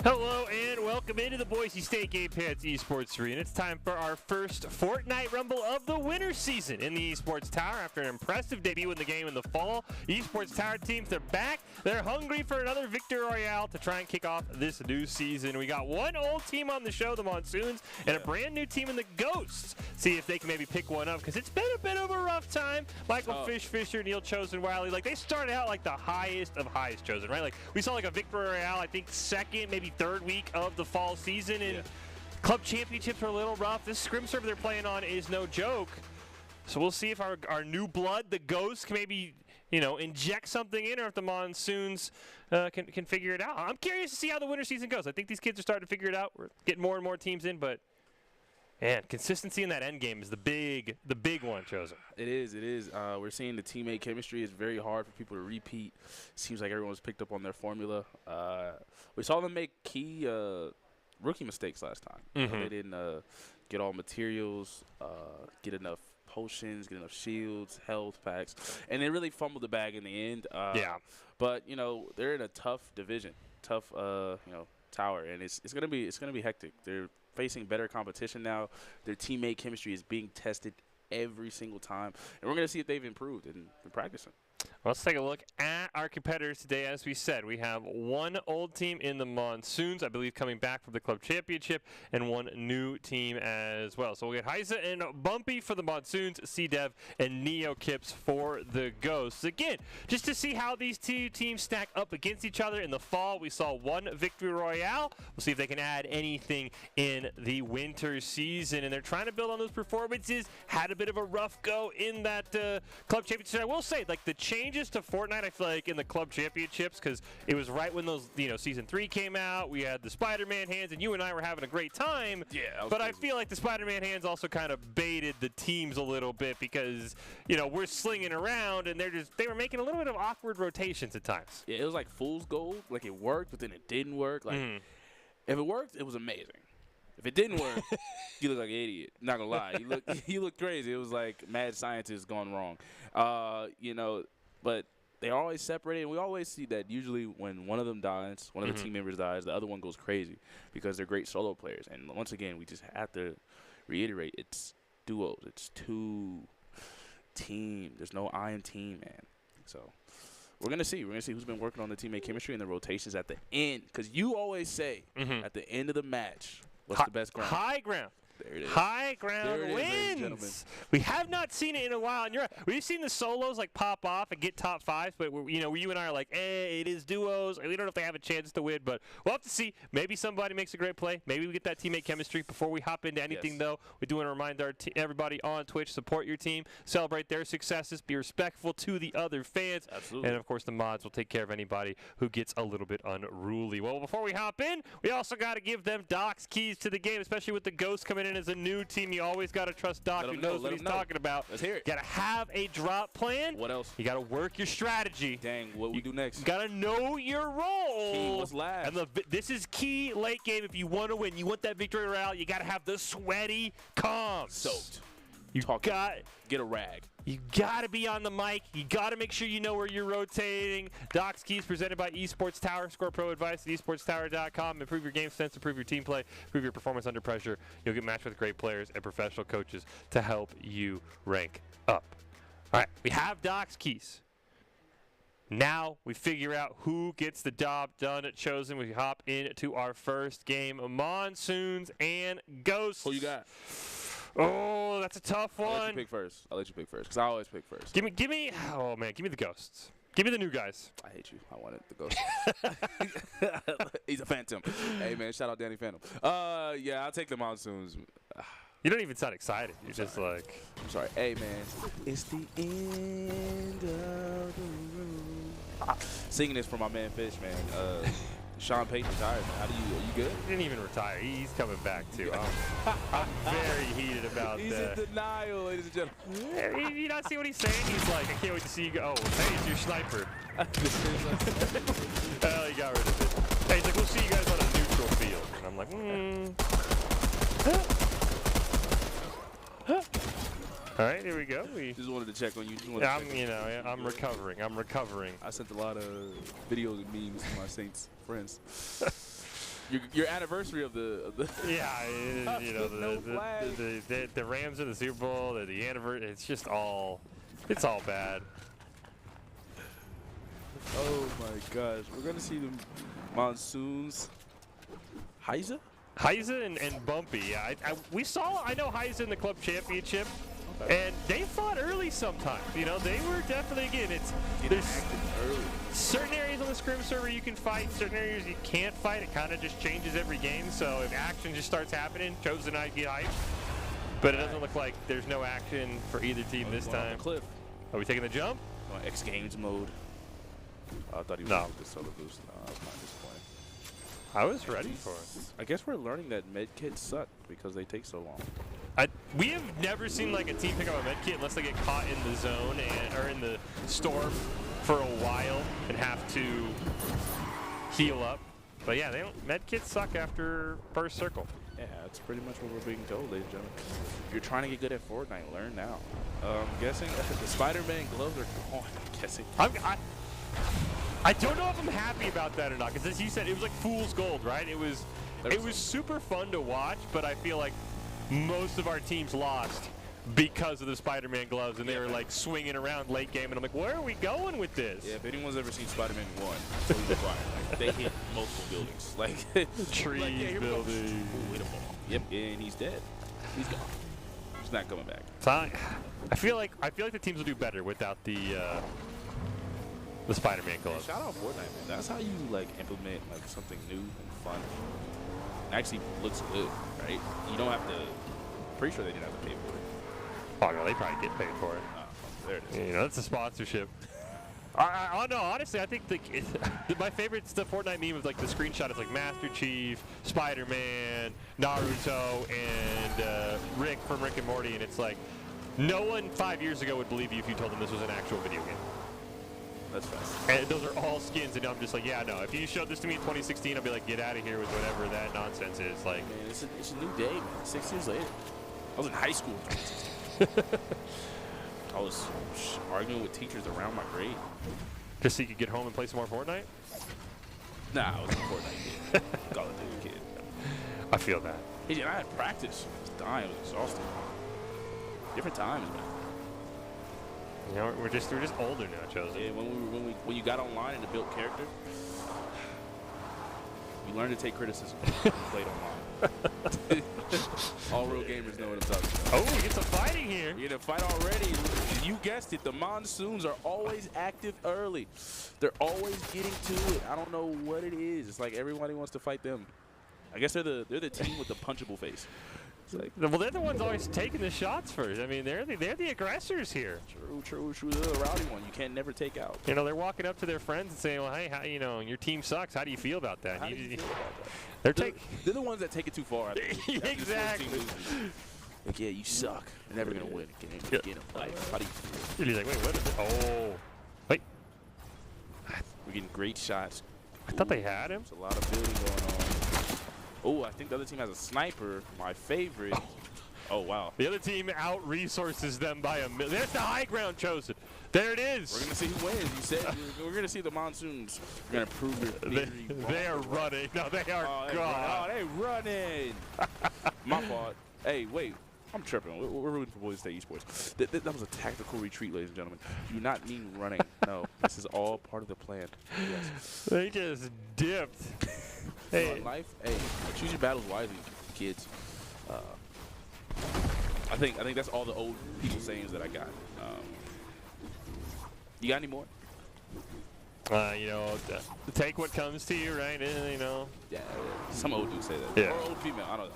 Hello and welcome into the Boise State Game Pants Esports Arena. It's time for our first Fortnite Rumble of the winter season in the Esports Tower. After an impressive debut in the game in the fall, Esports Tower teams are back. They're hungry for another Victory Royale to try and kick off this new season. We got one old team on the show, the Monsoons, and a brand new team in the Ghosts. See if they can maybe pick one up, because it's been a bit of a rough time. Michael Fisher, Neil Chosen, Wiley, like they started out like the highest of highest Chosen, right? Like we saw like a Victory Royale, I think second, maybe third week of the fall season, and club championships are a little rough. This scrim server they're playing on is no joke. So we'll see if our new blood, the Ghosts, can maybe, you know, inject something in, or if the Monsoons can figure it out. I'm curious to see how the winter season goes. I think these kids are starting to figure it out. We're getting more and more teams in, but man, consistency in that end game is the big one, Chosen. It is. We're seeing the teammate chemistry is very hard for people to repeat. Seems like everyone's picked up on their formula. We saw them make key rookie mistakes last time. They didn't get all materials, get enough potions, get enough shields, health packs, and they really fumbled the bag in the end. But you know, they're in a tough division, tough tower, and it's gonna be hectic. They're facing better competition now. Their teammate chemistry is being tested every single time, and we're going to see if they've improved in practicing. Well, let's take a look at our competitors today. As we said, we have one old team in the Monsoons, I believe, coming back from the club championship, and one new team as well. So we'll get Heiza and Bumpy for the Monsoons, C-Dev and Neo Kips for the Ghosts. Again, just to see how these two teams stack up against each other. In the fall, we saw one Victory Royale. We'll see if they can add anything in the winter season. And they're trying to build on those performances. Had a bit of a rough go in that club championship. I will say, like, the changes to Fortnite, I feel like, in the club championships, because it was right when those, season 3 came out. We had the Spider-Man hands, and you and I were having a great time. Yeah, but crazy. I feel like the Spider-Man hands also kind of baited the teams a little bit, because we're slinging around, and they were making a little bit of awkward rotations at times. Yeah, it was like fool's gold. Like, it worked, but then it didn't work. Like, if it worked, it was amazing. If it didn't work, you look like an idiot. Not gonna lie, you look crazy. It was like mad scientist gone wrong. But they're always separated, and we always see that usually when one of them dies, one of the team members dies, the other one goes crazy because they're great solo players. And once again, we just have to reiterate, it's duos. It's two team. There's no I in team, man. So we're going to see. We're going to see who's been working on the teammate chemistry and the rotations at the end. Because you always say at the end of the match, what's the best ground? High ground. There it is. High ground wins. We have not seen it in a while. And you're right. We've seen the solos like pop off and get top 5s, but you and I are like, it is duos. We don't know if they have a chance to win, but we'll have to see. Maybe somebody makes a great play. Maybe we get that teammate chemistry. Before we hop into anything, though, we do want to remind everybody on Twitch, support your team, celebrate their successes, be respectful to the other fans. Absolutely. And, of course, the mods will take care of anybody who gets a little bit unruly. Well, before we hop in, we also got to give them Doc's keys to the game, especially with the Ghosts coming in as a new team. You always got to trust Doc, who knows what he's talking about. Let's hear it. Got to have a drop plan. What else? You got to work your strategy. Dang, what we do next? You got to know your role. Key, what's last? And this is key late game if you want to win. You want that victory royale, you got to have the sweaty comms. Soaked. Get a rag. You got to be on the mic. You got to make sure you know where you're rotating. Doc's Keys presented by Esports Tower. Score pro advice at esportstower.com. Improve your game sense, improve your team play, improve your performance under pressure. You'll get matched with great players and professional coaches to help you rank up. All right, we have Doc's Keys. Now we figure out who gets the job done at Chosen. We hop into our first game, Monsoons and Ghosts. Who you got? Oh, that's a tough one. I'll let you pick first, because I always pick first. Give me, oh man, give me the Ghosts. Give me the new guys. I hate you. I wanted the Ghosts. He's a Phantom. Hey man, shout out Danny Phantom. Yeah, I'll take the Monsoons. You don't even sound excited. You're just like. I'm sorry. Hey man, it's the end of the room. Singing this for my man Fish, man. Sean Payton retired. Man. Are you good? He didn't even retire. He's coming back too. I'm very heated about He's that. in denial, ladies and gentlemen. You not see what he's saying? He's like, I can't wait to see you go. Oh, hey, it's your sniper. Oh, he got rid of it. Hey, he's like, we'll see you guys on a neutral field. And I'm like, All right, here we go. Just wanted to check on you. I'm recovering. I'm recovering. I sent a lot of videos and memes to my Saints friends. Your anniversary of the yeah, the Rams in the Super Bowl, the anniversary. It's just all, it's all bad. Oh my gosh, we're gonna see the Monsoons. Heiser and Bumpy. Yeah, we saw. I know Heiser in the club championship. And they fought early sometimes. They were definitely, again, there's certain areas on the scrim server you can fight, certain areas you can't fight. It kind of just changes every game. So if action just starts happening, Chosen might get hyped. But it doesn't look like there's no action for either team this time. Cliff. Are we taking the jump? X Games mode. I thought he was with the solo boost. No, I was not disappointed. I was ready for it. I guess we're learning that med kits suck because they take so long. We have never seen like a team pick up a med kit unless they get caught in the zone or in the storm for a while and have to heal up. But yeah, med kits suck after first circle. Yeah, that's pretty much what we're being told, ladies and gentlemen. If you're trying to get good at Fortnite, learn now. I'm guessing the Spider-Man gloves are gone. I'm guessing. I don't know if I'm happy about that or not, because as you said, it was like fool's gold, right? It was super fun to watch, but I feel like most of our teams lost because of the Spider-Man gloves, and they were like swinging around late game, and I'm like, where are we going with this? Yeah, if anyone's ever seen Spider-Man 1, totally required. Like, they hit multiple buildings, like trees, like, buildings. Ooh, hit a ball. Yep, and he's dead. He's gone. He's not coming back. I feel like the teams will do better without the Spider-Man gloves. Man, shout out Fortnite, man. That's how you like implement like something new and fun. It actually looks good, right? You don't have to. Pretty sure they didn't have to pay for it. Oh no, they probably get paid for it. There it is. It's a sponsorship. No, honestly, I think my favorite Fortnite meme is like the screenshot is like Master Chief, Spider-Man, Naruto, and Rick from Rick and Morty, and it's like no one 5 years ago would believe you if you told them this was an actual video game. That's fast. And those are all skins, and I'm just like, yeah, no. If you showed this to me in 2016, I'd be like, get out of here with whatever that nonsense is. Like, man, it's a new day, man. 6 years later, I was in high school. I was arguing with teachers around my grade. Just so you could get home and play some more Fortnite? Nah, I was a Fortnite kid. Call of Duty kid. I feel that. Hey, I had practice. I was dying. I was exhausted. Different times, man. We're just older now, Chosen. Yeah, when you got online and built character, you learned to take criticism. Played online. All real gamers know what I'm talking about. Oh, we get some fighting here. You're in a fight already. You guessed it. The Monsoons are always active early. They're always getting to it. I don't know what it is. It's like everybody wants to fight them. I guess they're the team with the punchable face. Like, well, they're the ones always taking the shots first. I mean, they're the aggressors here. True. They're the rowdy one. You can't never take out. They're walking up to their friends and saying, well, hey, your team sucks. How do you feel about that? How do you feel about that? They're the ones that take it too far. Exactly. Like, yeah, you suck. You're never going to win again in life. How do you feel? And he's like, wait, what is it? Oh. Wait. We're getting great shots. I thought they had him. There's a lot of building going on. Oh, I think the other team has a sniper. My favorite. Oh, wow. The other team out-resources them by a million. There's the high ground chosen. There it is. We're going to see who wins. You said we're going to see the Monsoons. We're going to prove their theory. They are running. No, they are gone. They running. My fault. Hey, wait. I'm tripping. We're rooting for Boise State Esports. That was a tactical retreat, ladies and gentlemen. Do not mean running. No, this is all part of the plan. Yes. They just dipped. Hey, life. Hey, choose your battles wisely, kids. I think that's all the old people sayings that I got. You got any more? Take what comes to you, right? Yeah, some old dudes say that. Yeah. Or old female. I don't know.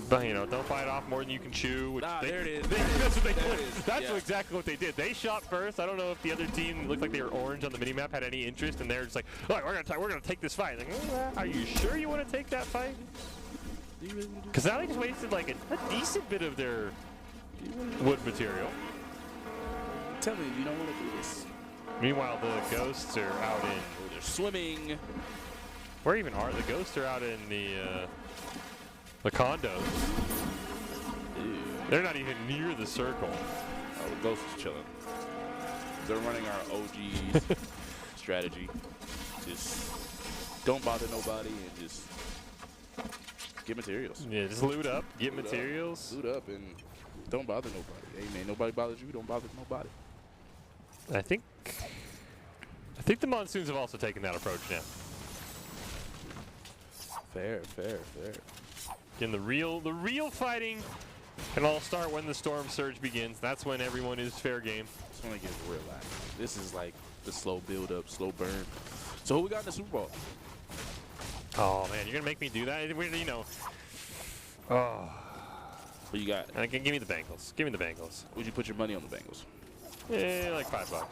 But, you know, don't bite off more than you can chew. Which There it is. That's what they There did. it is. That's Yeah. exactly what they did. They shot first. I don't know if the other team looked like they were orange on the minimap had any interest, and they're just like, "Look, we're gonna take this fight." Like, are you sure you want to take that fight? Because now they just wasted like a decent bit of their wood material. Tell me, you don't want to do this. Meanwhile, the ghosts are out in. Oh, they're swimming. Where even are the ghosts? Are out in the condos. Dude. They're not even near the circle. Oh, the ghost is chilling. They're running our OG strategy. Just don't bother nobody and just get materials. Yeah, just loot up, get Loot materials. Loot up and don't bother nobody. Hey man, nobody bothers you, don't bother nobody. I think the Monsoons have also taken that approach now. Fair. Again, the real fighting can all start when the storm surge begins. That's when everyone is fair game. Just want to get real active. This is like the slow build up, slow burn. So who we got in the Super Bowl? Oh man, you're gonna make me do that? You know. Oh. Who you got? Give me the Bengals. Give me the Bengals. Would you put your money on the Bengals? Yeah, like $5.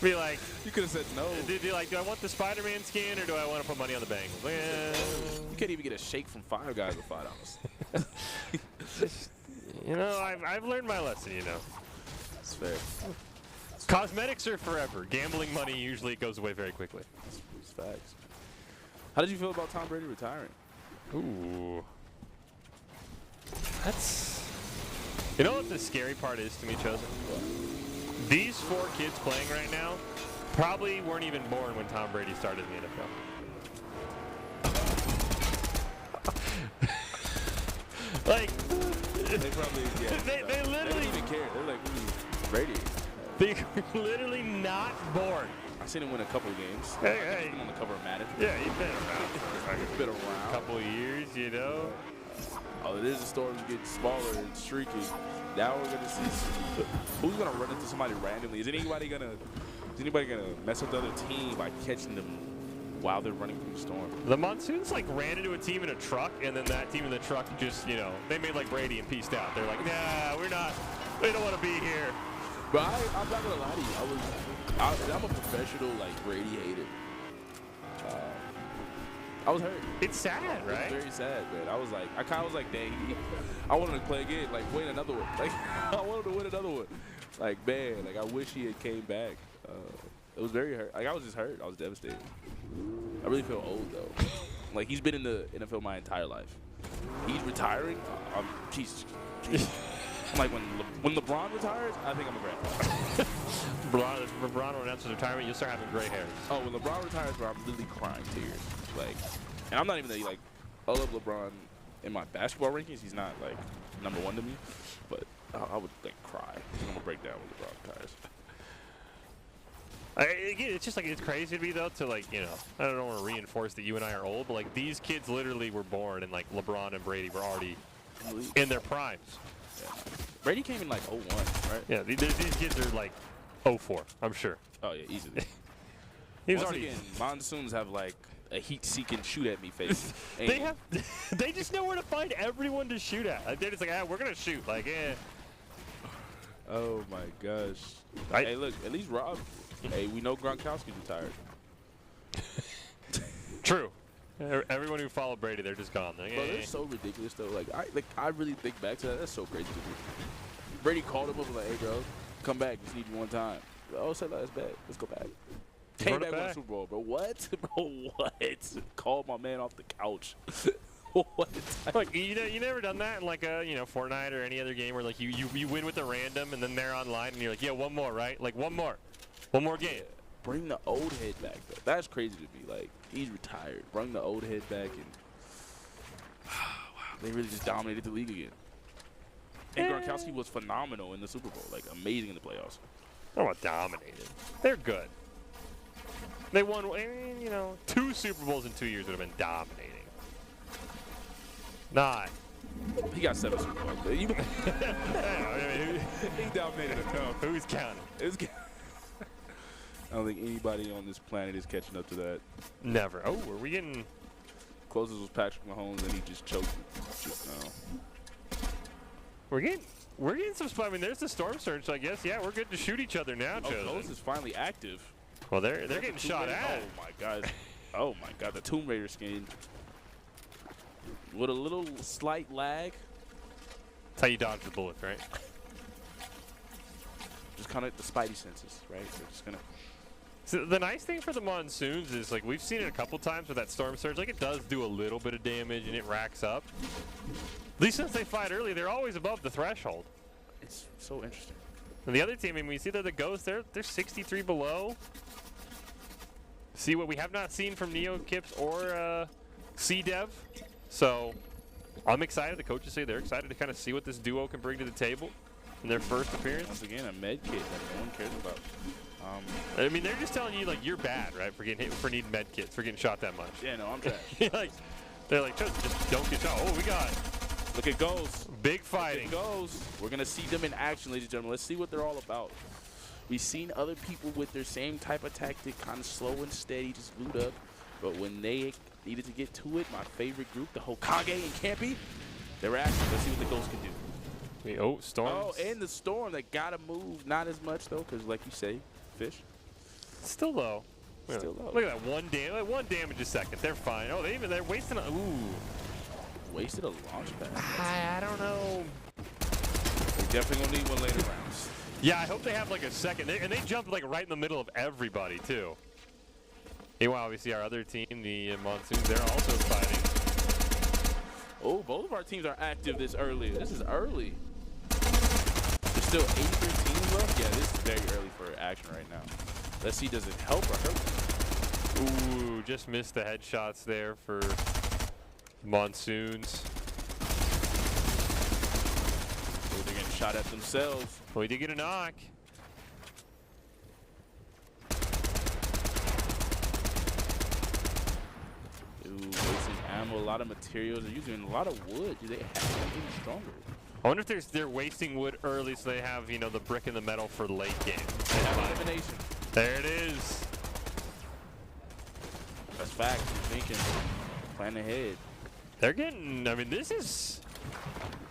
Be like, You could have said no. do I want the Spider-Man skin or do I want to put money on the Bengals? You can't even get a shake from Five Guys with $5. You know, I've learned my lesson. You know, It's fair. cosmetics are forever. Gambling money usually goes away very quickly. It's facts. How did you feel about Tom Brady retiring? Ooh, that's. You know what the scary part is to me, Chosen? These 4 kids playing right now probably weren't even born when Tom Brady started in the NFL. Like, They probably, yeah. they literally, didn't even care. They're like, ooh, Brady. they were literally not born. I seen him win a couple of games. Hey. He's been on the cover of Madden. Yeah, he's been around for He's been around. a couple of years, you know. Oh, it is the storm's getting smaller and streaky. Now we're gonna see who's gonna run into somebody randomly. Is anybody gonna mess with the other team by catching them while they're running through the storm? The Monsoons like ran into a team in a truck, and then that team in the truck just, you know, they made like Brady and pieced out. They're like, nah, we don't want to be here. But I'm not gonna lie to you. I'm a professional like Brady hater. I was hurt. It's sad, It right? was very sad, man. I was like, I kind of was like, dang, I wanted to play again, like win another one. Like I wanted to win another one. Like man, like I wish he had came back. It was very hurt. Like I was just hurt. I was devastated. I really feel old though. Like he's been in the NFL my entire life. He's retiring. Jesus. I'm like when LeBron retires, I think I'm a grandpa. LeBron will announce his retirement, you'll start having gray hairs. Oh, when LeBron retires, bro, I'm literally crying tears. Like, and I'm not even like, I love LeBron in my basketball rankings. He's not like #1 to me, but I would like cry. I'm gonna break down when LeBron retires. Again, it's just like, it's crazy to me though to like, you know, I don't want to reinforce that you and I are old, but like these kids literally were born and like LeBron and Brady were already in their primes. Yeah. Brady came in like 01, right? Yeah, these kids are like 04, I'm sure. Oh yeah, easily. He was Once already. again, Monsoons have like a heat-seeking shoot-at-me face. They have. They just know where to find everyone to shoot at. Like, they're just like, we're gonna shoot. Like, Oh my gosh. Hey, look, at least Rob. Hey, we know Gronkowski's retired. True. Everyone who followed Brady, they're just gone. Like, Bro, that's so ridiculous though. Like I really think back to that. That's so crazy to me. Brady called him up and like, hey bro, come back. Just need you one time. Oh, say that's bad. Let's go back. Came back with the Super Bowl, bro. What? Bro, what? Called my man off the couch. What? Like, you never done that in like a, you know, Fortnite or any other game where like you win with a random and then they're online and you're like, yeah, one more, right? Like one more game. Bring the old head back though. That's crazy to me. Like he's retired. Bring the old head back and wow, they really just dominated the league again. And Gronkowski was phenomenal in the Super Bowl. Like amazing in the playoffs. I don't want dominated. They're good. They won, I mean, you know, 2 Super Bowls in 2 years would have been dominating. Not. He got 7 Super Bowls. I mean, He dominated a ton. who's counting? I don't think anybody on this planet is catching up to that. Never. Oh, are we getting Closest was Patrick Mahomes, and he just choked him just now. We're getting some spot. I mean, there's the Storm Surge, so I guess. Yeah, we're good to shoot each other now, Chosen. Close is finally active. Well, they're getting shot at. Oh my god. Oh my god, the Tomb Raider skin. With a little slight lag. That's how you dodge the bullets, right? Just kind of the spidey senses, right? They're just gonna. So the nice thing for the Monsoons is, like, we've seen it a couple times with that Storm Surge. Like, it does do a little bit of damage and it racks up. At least since they fight early, they're always above the threshold. It's so interesting. And the other team, I mean, we see that the Ghosts, they're 63 below. See what we have not seen from Neo Kips or C-Dev. So I'm excited. The coaches say they're excited to kind of see what this duo can bring to the table in their first appearance. Once again, a med kit that no one cares about. I mean, they're just telling you, like, you're bad, right, for getting hit, for needing med kits, for getting shot that much. Yeah, no, I'm trash. Like, they're like, just don't get shot. Oh, we got Look at Ghost. big fighting. Look at Ghost. We're going to see them in action, ladies and gentlemen. Let's see what they're all about. We've seen other people with their same type of tactic, kind of slow and steady, just loot up. But when they needed to get to it, my favorite group, the Hokage and Campy, they're active. Let's see what the Ghost can do. Wait, oh, Storm. Oh, and the Storm, they got to move. Not as much, though, because like you say, fish. Still low. Still low. Look at that, one damage a second. They're fine. Oh, they're wasting a, ooh. Wasted a launch pad. I don't know. We definitely going to need one later rounds. Yeah, I hope they have like a second. And they jumped like right in the middle of everybody, too. Meanwhile, obviously, our other team, the Monsoons, they're also fighting. Oh, both of our teams are active this early. This is early. There's still 83 teams left. Yeah, this is very early for action right now. Let's see, does it help or hurt? Ooh, just missed the headshots there for Monsoons. Oh, they're getting shot at themselves. Well, we did get a knock. Ooh, wasting ammo, a lot of materials. They're using a lot of wood. Do they have something stronger? I wonder if they're wasting wood early so they have, you know, the brick and the metal for late game. They have elimination. There it is. That's fact. You're thinking. Plan ahead. They're getting, I mean, this is,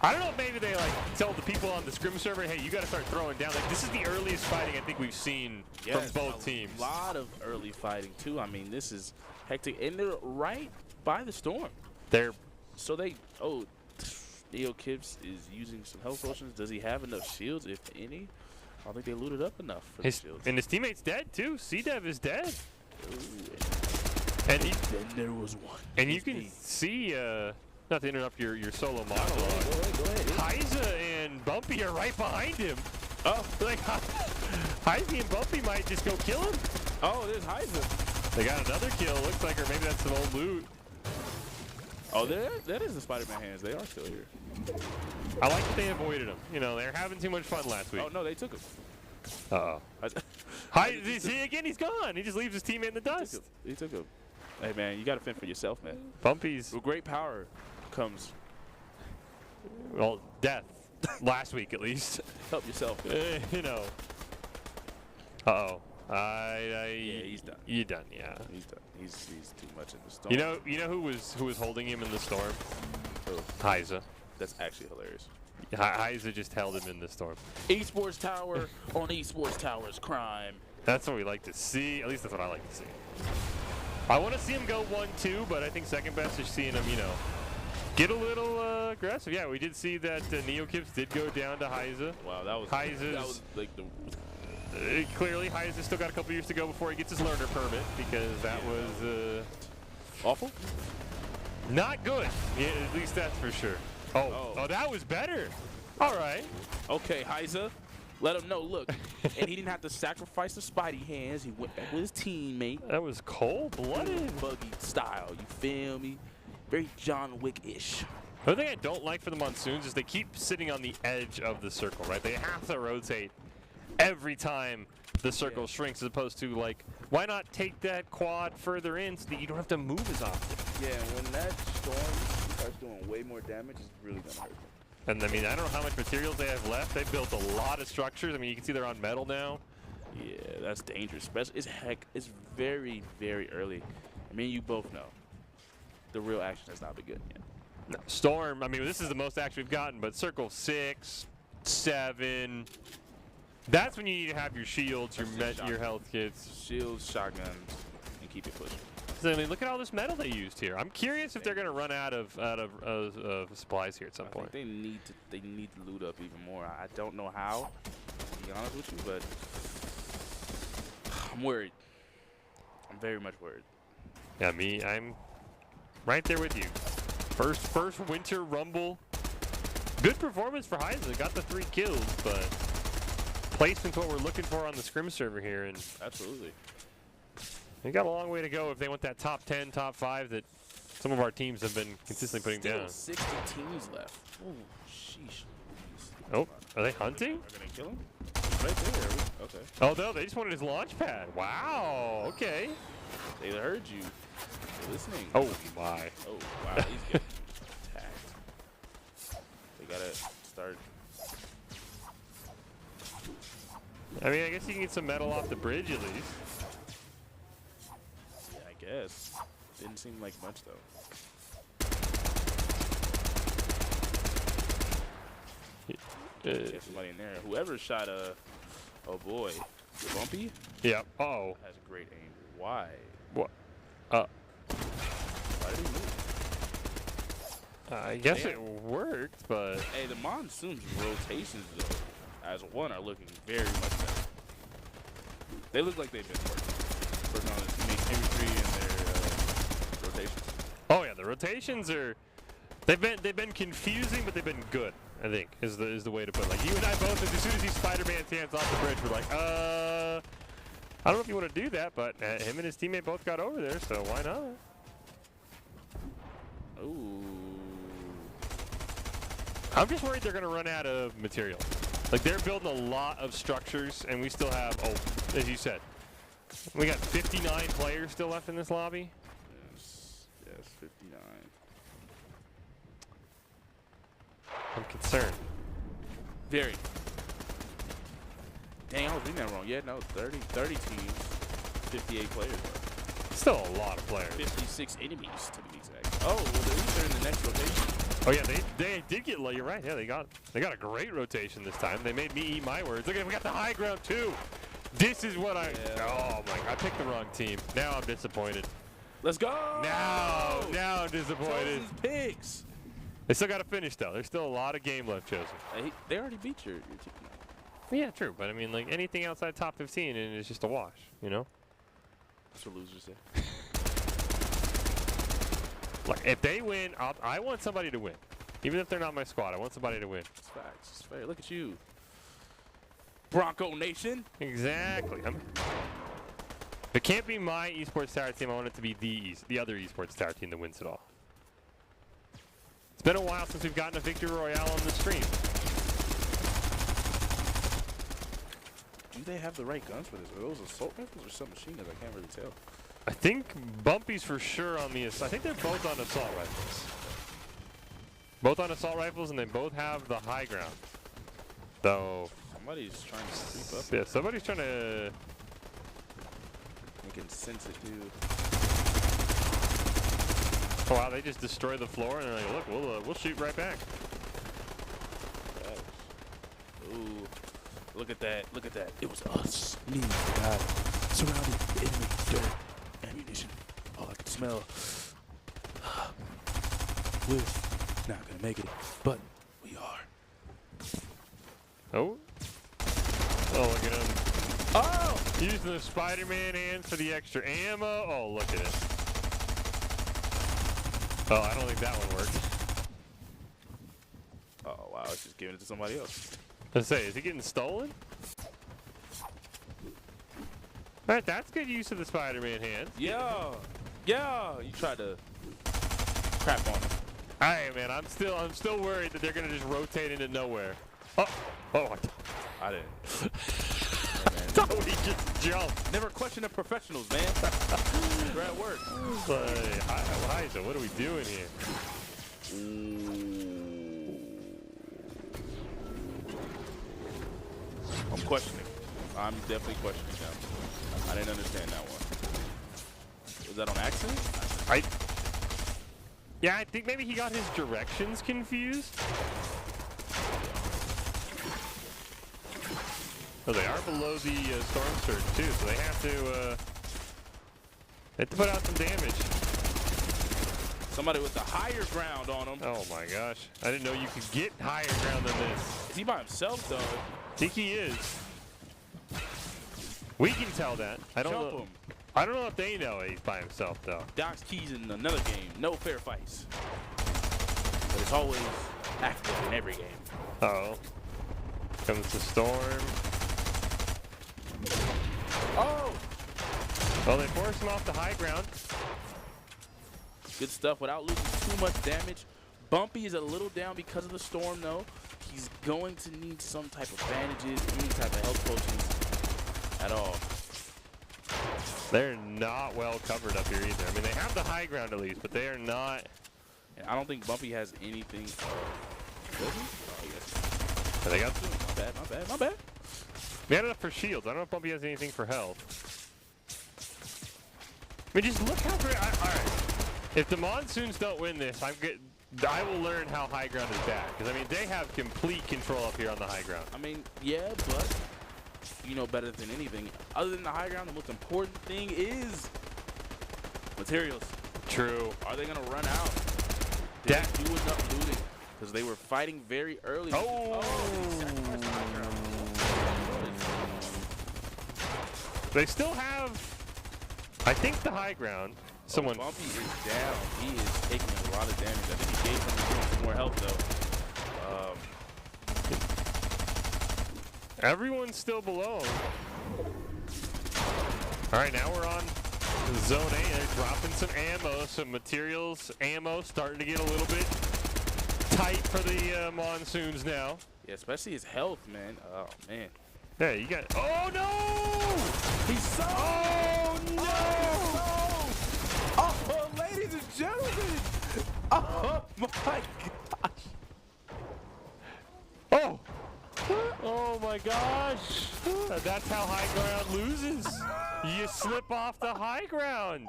I don't know if maybe they, like, tell the people on the scrim server, hey, you got to start throwing down. Like, this is the earliest fighting I think we've seen from both teams. A lot of early fighting, too. I mean, this is hectic. And they're right by the Storm. So they, oh, Neo Kips is using some health potions. Does he have enough shields, if any? I don't think they looted up enough for the shields. And his teammate's dead, too. C-Dev is dead. Ooh, and then there was one. And you can see, not to interrupt your solo monologue, go ahead. Heiza and Bumpy are right behind him. Oh. Like, Heiza and Bumpy might just go kill him. Oh, there's Heiza. They got another kill, looks like, or maybe that's some old loot. Oh, that is the Spider-Man hands. They are still here. I like that they avoided him. You know, they're having too much fun last week. Oh, no, they took him. Uh-oh. See, again, he's gone. He just leaves his teammate in the dust. He took him. Hey, man, you got to fend for yourself, man. Bumpy's. With great power comes... Well, death. Last week, at least. Help yourself. You know. Uh-oh. Yeah, he's done. You're done, yeah. He's done. He's too much in the storm. You know who was holding him in the storm? Who? Heiza. That's actually hilarious. Heiza just held him in the storm. Esports Tower on Esports Tower's crime. That's what we like to see. At least that's what I like to see. I want to see him go 1-2, but I think second best is seeing him, you know, get a little aggressive. Yeah, we did see that Neo Kips did go down to Heiza. Wow, that was like the... clearly, Heiza still got a couple years to go before he gets his learner permit, because that was... awful? Not good. Yeah, at least that's for sure. Oh, that was better. All right. Okay, Heiza. Let him know, look. And he didn't have to sacrifice the Spidey hands. He went back with his teammate. That was cold-blooded. Buggy style, you feel me? Very John Wick-ish. The other thing I don't like for the Monsoons is they keep sitting on the edge of the circle, right? They have to rotate every time the circle shrinks, as opposed to, like, why not take that quad further in so that you don't have to move as often? Yeah, when that storm starts doing way more damage, it's really going to hurt them. And, I mean, I don't know how much materials they have left. They built a lot of structures. I mean, you can see they're on metal now. Yeah, that's dangerous. It's very, very early. I mean, you both know. the real action has not been good yet. No, Storm, I mean, this is the most action we've gotten, but Circle 6, 7. That's when you need to have your shields, your health kits. Shields, shotguns, and keep it pushing. So, I mean, look at all this metal they used here. I'm curious if they're going to run out of supplies here at some point. I think they need to loot up even more. I don't know how, to be honest with you, but I'm worried. I'm very much worried. Yeah, I'm right there with you. First winter rumble. Good performance for Heisen. Got the 3 kills, but placement's what we're looking for on the scrim server here, and absolutely. They got a long way to go if they want that top 10, top 5 that some of our teams have been consistently putting down. 60 teams left. Oh, sheesh. Oh, are they hunting? Are they kill him? Right there. Okay. Oh no, they just wanted his launch pad. Wow. Okay. They heard you. They're listening. Oh my. Oh wow, he's getting attacked. They gotta start. I mean, I guess you can get some metal off the bridge at least. Yeah, I guess. Didn't seem like much though. Get somebody in there. Whoever shot oh boy, Bumpy. Yeah. Oh. Has great aim. Why? What? Why did he move? I guess it worked, but hey, the monsoon's rotations though, as one, are looking very much better. They look like they've been working on this chemistry and their rotations. Oh yeah, the rotations are. They've been confusing, but they've been good. I think is the way to put it. Like you and I both, as soon as he Spider-Man's hands off the bridge, we're like, I don't know if you want to do that, but him and his teammate both got over there, so why not? Ooh. I'm just worried they're gonna run out of material. Like they're building a lot of structures, and we still have, as you said, we got 59 players still left in this lobby. Yes, 59. I'm concerned. Very. Dang, I was reading that wrong. Yeah, no, 30 teams, 58 players though. Still a lot of players. 56 enemies to be exact. Oh, well, at least they're in the next rotation. Oh yeah, they did get. You're right. Yeah, they got a great rotation this time. They made me eat my words. Look at, we got the high ground too. This is what Oh my! I picked the wrong team. Now I'm disappointed. Let's go. Now I'm disappointed. Chosen's pigs. They still got to finish though. There's still a lot of game left, Chosen. They already beat your team. Yeah, true. But I mean, like anything outside top 15, and it's just a wash. You know. That's what losers say. Like if they win, I want somebody to win. Even if they're not my squad, I want somebody to win. It's facts. It's fair. Look at you, Bronco Nation. Exactly. It can't be my esports tower team. I want it to be the other esports tower team that wins it all. It's been a while since we've gotten a victory royale on the stream. Do they have the right guns for this? Are those assault rifles or submachine guns? I can't really tell. I think Bumpy's for sure on the. I think they're both on assault rifles. Both on assault rifles, and they both have the high ground. Though. Somebody's trying to creep up. Yeah, somebody's trying to. You can sense it too. Oh wow! They just destroy the floor, and they're like, "Look, we'll shoot right back." Ooh, look at that! Look at that! It was us, me, God, surrounded, enemy, dirt, ammunition. All I could smell. We're not gonna make it, but we are. Oh. Oh, look at him. Oh! Using the Spider-Man hands for the extra ammo. Oh, look at it. Oh, I don't think that one worked. Oh, wow. It's just giving it to somebody else. Let's say, is he getting stolen? Alright, that's good use of the Spider-Man hands. Yeah. You tried to crap on him. Alright, man. I'm still worried that they're gonna just rotate into nowhere. Oh, I didn't. I thought we just jumped. Never question the professionals, man. They're at work. Liza, what are we doing here? I'm questioning. I'm definitely questioning them. I didn't understand that one. Was that on accident? Yeah, I think maybe he got his directions confused. Oh, they are below the storm surge too, so they have to put out some damage. Somebody with the higher ground on him. Oh my gosh. I didn't know you could get higher ground than this. Is he by himself, though? I think he is. We can tell that. I don't know if they know he's by himself, though. Doc's keys in another game. No fair fights. But it's always active in every game. Uh-oh. Comes the storm. Oh! Well, they force him off the high ground. Good stuff without losing too much damage. Bumpy is a little down because of the storm, though. He's going to need some type of bandages, any type of health potions at all. They're not well covered up here either. I mean, they have the high ground at least, but they are not. And I don't think Bumpy has anything. Does he? Oh, yes. They got My bad. We had enough for shields. I don't know if Bumpy has anything for health. I mean, just look how great. All right. If the Monsoons don't win this, I will learn how high ground is bad. Because, I mean, they have complete control up here on the high ground. I mean, yeah, but you know better than anything. Other than the high ground, the most important thing is materials. True. Are they going to run out? Did they do enough looting? Because they were fighting very early. Oh! He sacrificed the high ground. They still have, I think, the high ground. Someone. Bumpy is down. He is taking a lot of damage. I think he gave him some more health, though. Everyone's still below him. All right, now we're on zone A. They're dropping some ammo, some materials. Ammo starting to get a little bit tight for the Monsoons now. Yeah, especially his health, man. Oh, man. Yeah, you got. Oh no! He's so. Oh no! Oh, ladies and gentlemen! Oh my gosh! Oh! Oh my gosh! That's how high ground loses. You slip off the high ground.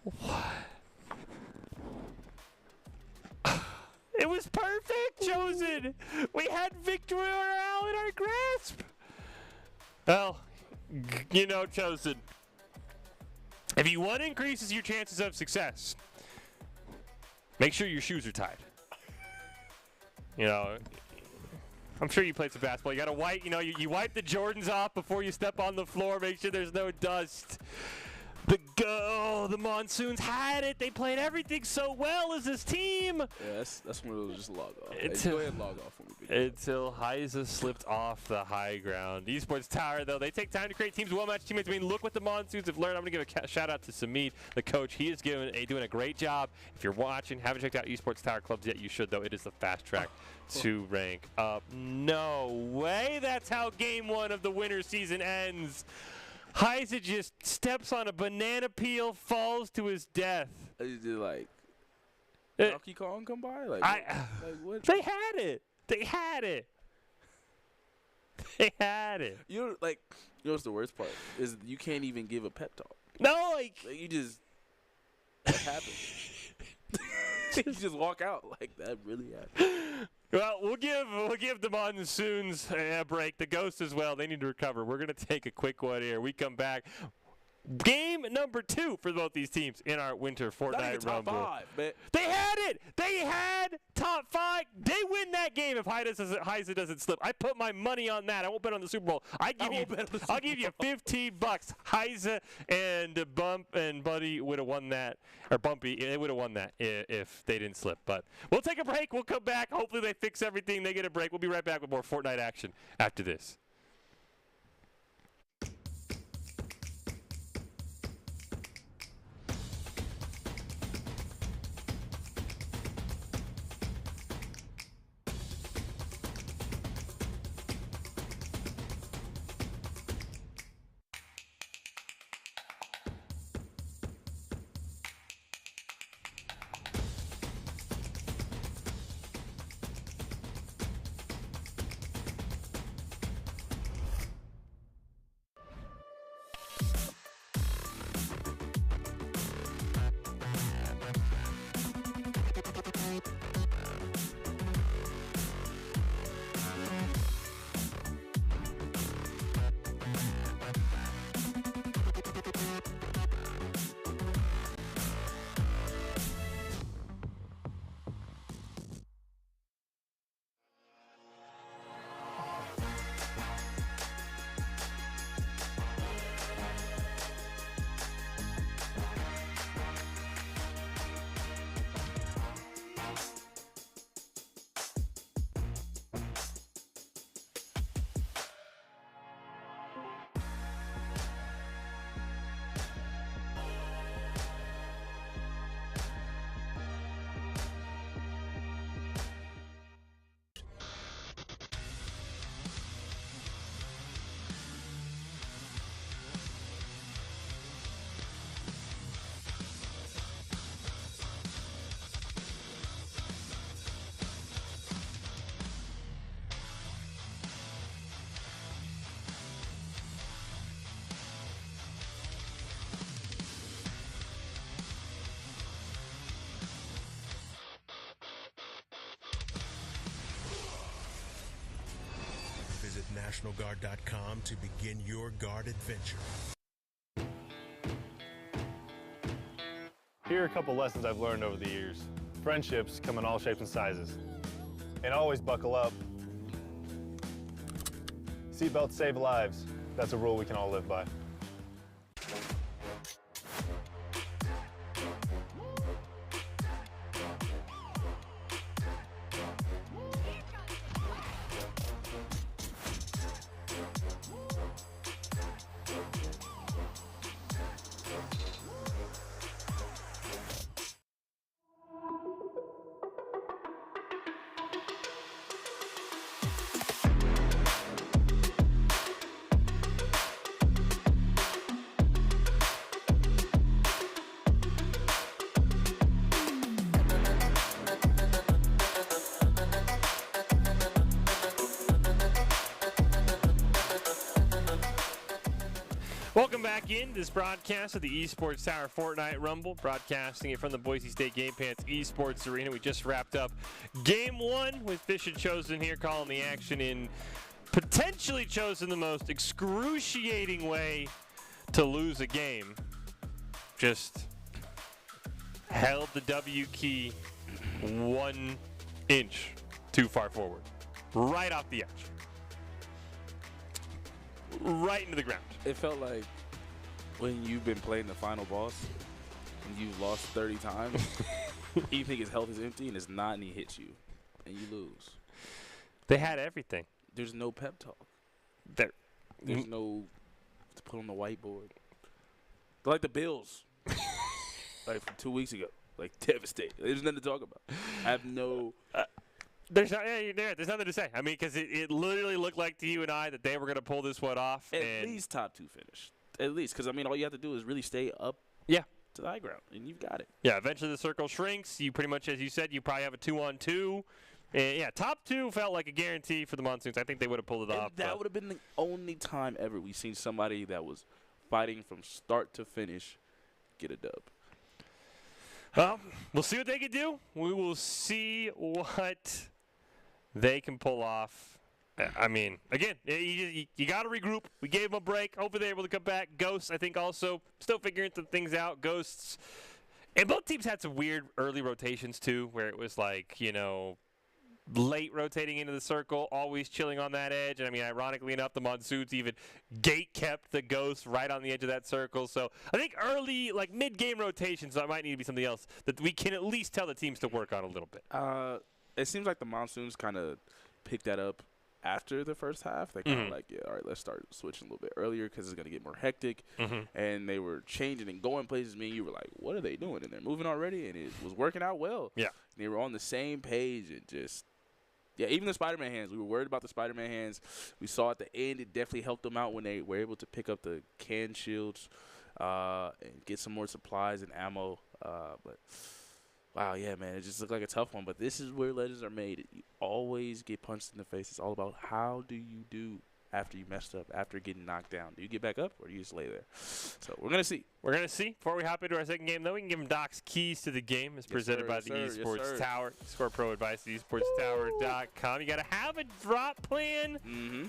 What? It was perfect, Chosen. We had victory royale in our grasp. Well, you know, Chosen. If you want to increase your chances of success, make sure your shoes are tied. You know, I'm sure you played some basketball. You got to wipe, you know, you wipe the Jordans off before you step on the floor. Make sure there's no dust. The Monsoons had it. They played everything so well as this team. Yeah, that's when it was just log off. Hey, go ahead and log off for me. Until Heiza slipped off the high ground. Esports Tower, though, they take time to create teams, well-matched teammates. I mean, look what the Monsoons have learned. I'm going to give a shout-out to Samid, the coach. He is doing a great job. If you're watching, haven't checked out Esports Tower clubs yet, you should, though. It is the fast track to rank up. No way that's how game one of the winter season ends. Heiza just steps on a banana peel, falls to his death. Is it like Donkey Kong come by? Like what? They had it. They had it. They had it. You know what's the worst part is you can't even give a pep talk. No, like you just what happened? You just walk out like that really happened. Well, we'll give the Monsoons a break. The Ghosts as well. They need to recover. We're going to take a quick one here. We come back. Game number 2 for both these teams in our winter Fortnite Rumble. Top 5, man. They had it. They had top 5. They win that game if Heiza doesn't slip. I put my money on that. I won't bet on the Super Bowl. I'll give you $15. Heiza and Bump and Buddy would have won that, or Bumpy. They would have won that if they didn't slip. But we'll take a break. We'll come back. Hopefully they fix everything. They get a break. We'll be right back with more Fortnite action after this. NationalGuard.com to begin your guard adventure. Here are a couple lessons I've learned over the years. Friendships come in all shapes and sizes. And always buckle up. Seatbelts save lives. That's a rule we can all live by. Welcome back in this broadcast of the Esports Tower Fortnite Rumble, broadcasting it from the Boise State Game Pants Esports Arena. We just wrapped up Game 1 with Fish and Chosen here calling the action in potentially chosen the most excruciating way to lose a game. Just held the W key 1 inch too far forward, right off the edge, right into the ground. It felt like when you've been playing the final boss and you've lost 30 times, you think his health is empty and it's not, and he hits you, and you lose. They had everything. There's no pep talk. There's no to put on the whiteboard. They're like the Bills, like from 2 weeks ago, like devastated. There's nothing to talk about. I have no. There's nothing to say. I mean, because it literally looked like to you and I that they were going to pull this one off. At least top 2 finish. At least, because I mean, all you have to do is really stay up. Yeah. To the high ground, and you've got it. Yeah. Eventually, the circle shrinks. You pretty much, as you said, you probably have a 2-on-2. And yeah, top 2 felt like a guarantee for the Monsoons. I think they would have pulled it off. That would have been the only time ever we've seen somebody that was fighting from start to finish get a dub. Well, we'll see what they can do. We will see what they can pull off. I mean, again, you got to regroup. We gave them a break. Hopefully they're able to come back. Ghosts, I think, also still figuring some things out. Ghosts. And both teams had some weird early rotations, too, where it was like, late rotating into the circle, always chilling on that edge. And, I mean, ironically enough, the Monsoons even gate-kept the Ghosts right on the edge of that circle. So I think early, like mid-game rotations, that might need to be something else that we can at least tell the teams to work on a little bit. It seems like the Monsoons kind of picked that up after the first half. They kind of like, yeah, all right, let's start switching a little bit earlier because it's going to get more hectic. And they were changing and going places. Me and you were like, what are they doing? And they're moving already, and it was working out well. Yeah. And they were on the same page and just, yeah, even the Spider-Man hands. We were worried about the Spider-Man hands. We saw at the end it definitely helped them out when they were able to pick up the can shields and get some more supplies and ammo. But wow, yeah, man, it just looked like a tough one. But this is where legends are made. You always get punched in the face. It's all about how do you do after you messed up, after getting knocked down. Do you get back up or do you just lay there? So we're going to see. We're going to see. Before we hop into our second game, though, we can give them Doc's keys to the game. It's presented by the Esports Tower. Score Pro advice at esportstower.com. You got to have a drop plan.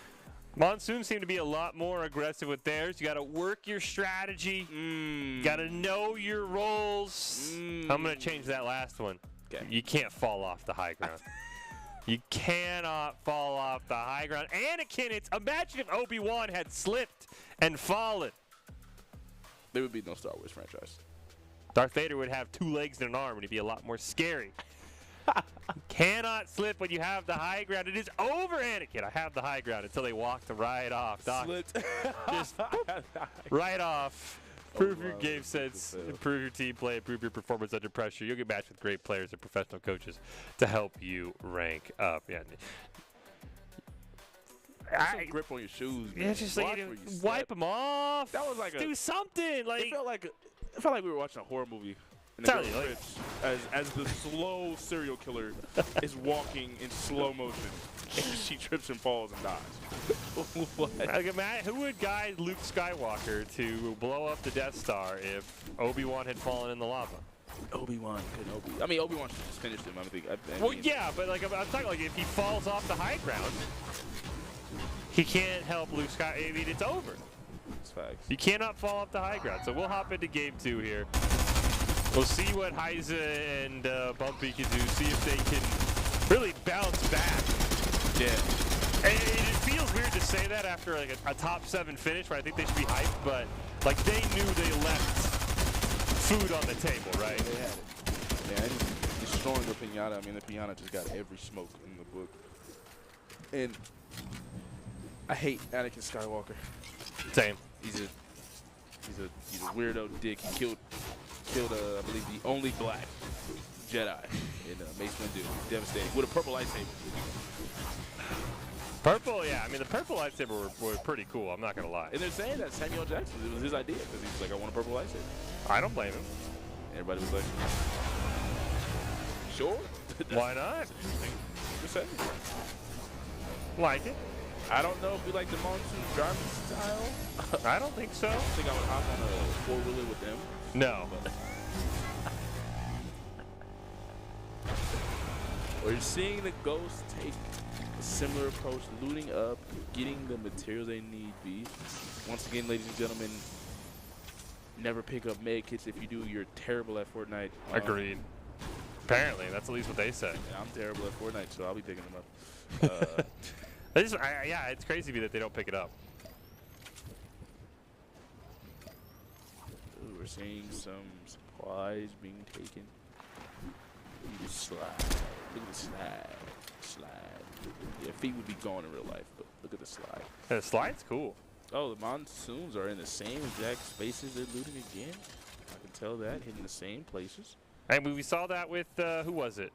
Monsoons seem to be a lot more aggressive with theirs. You got to work your strategy. You got to know your roles. I'm going to change that last one. Okay. You can't fall off the high ground. You cannot fall off the high ground. Anakin, imagine if Obi-Wan had slipped and fallen. There would be no Star Wars franchise. Darth Vader would have 2 legs and an arm, and he'd be a lot more scary. Cannot slip when you have the high ground. It is over, Anakin. I have the high ground until they walked right off. Doc, just right off. Improve your game sense, improve your team play, improve your performance under pressure. You'll get matched with great players and professional coaches to help you rank up. Yeah. Some grip on your shoes. Man. Yeah, just like wipe them off. That was like do something. Like it felt like we were watching a horror movie. As the slow serial killer is walking in slow motion, and she trips and falls and dies. What? Okay, Matt, who would guide Luke Skywalker to blow up the Death Star if Obi-Wan had fallen in the lava? Obi-Wan couldn't Obi. I mean, Obi-Wan should just finish him. Well, yeah, but like I'm talking like if he falls off the high ground. he can't help Luke Scott. I mean, it's over. It's facts. You cannot fall off the high ground. So we'll hop into game 2 here. We'll see what Heise and Bumpy can do. See if they can really bounce back. Yeah. And it feels weird to say that after like a top 7 finish, where I think they should be hyped, but like they knew they left food on the table, right? They had it. Yeah, and destroying the pinata. I mean, the pinata just got every smoke in the book. And I hate Anakin Skywalker. Same. He's a weirdo dick. He killed I believe the only black Jedi in Mace Windu. Devastating with a purple lightsaber. Purple, yeah. I mean, the purple lightsaber were pretty cool. I'm not gonna lie. And they're saying that Samuel Jackson, it was his idea because he's like, I want a purple lightsaber. I don't blame him. Everybody was like, sure. Why not? Just saying. Like it. I don't know if we like the monsoon driving style. I don't think so. I think I would hop on a 4-wheeler with them. No. We're seeing the Ghosts take a similar approach, looting up, getting the materials they need. Once again, ladies and gentlemen, never pick up med kits. If you do, you're terrible at Fortnite. Agreed. Apparently, that's at least what they say. Yeah, I'm terrible at Fortnite, so I'll be picking them up. Yeah, it's crazy to me that they don't pick it up. Ooh, we're seeing some supplies being taken. You just slide. Look at the slide. Slide. Yeah, feet would be gone in real life, but look at the slide. The slide's cool. Oh, the monsoons are in the same exact spaces they're looting again. I can tell that, hitting the same places. And we saw that with, who was it?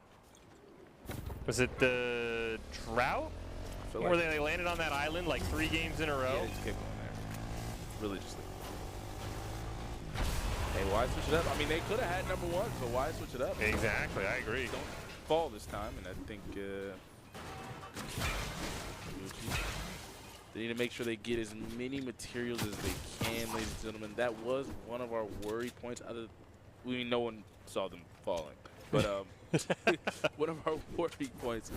Was it the Trout? Where they landed on that island like 3 games in a row? Yeah, they just kept going there. Religiously. Hey, why switch it up? I mean, they could have had number 1, so why switch it up? Exactly, I agree. Don't fall this time, and I think they need to make sure they get as many materials as they can, ladies and gentlemen. That was one of our worry points. No one saw them falling, but one of our worry points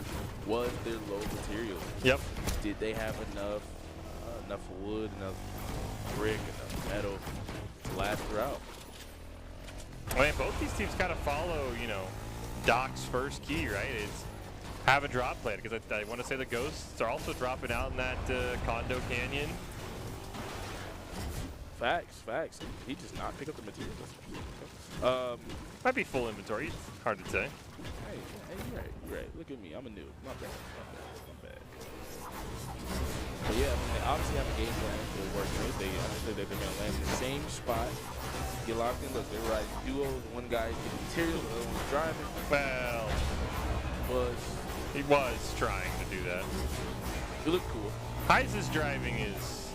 was their low materials. Yep. Did they have enough wood, enough brick, enough metal to last throughout? I mean, both these teams got to follow, Doc's first key, right? Is have a drop plan, because I want to say the Ghosts are also dropping out in that Condo Canyon. Facts. He does not pick up the materials. Might be full inventory. It's hard to say. Hey, you're right. Look at me. I'm a noob. My bad. But yeah, I mean, they obviously have a game plan to work with. They understood that they're going to land in the same spot. Get locked in. Look, they're riding duos. One guy getting materials, the other one's driving. Well, he was trying to do that. It looked cool. Heise's driving is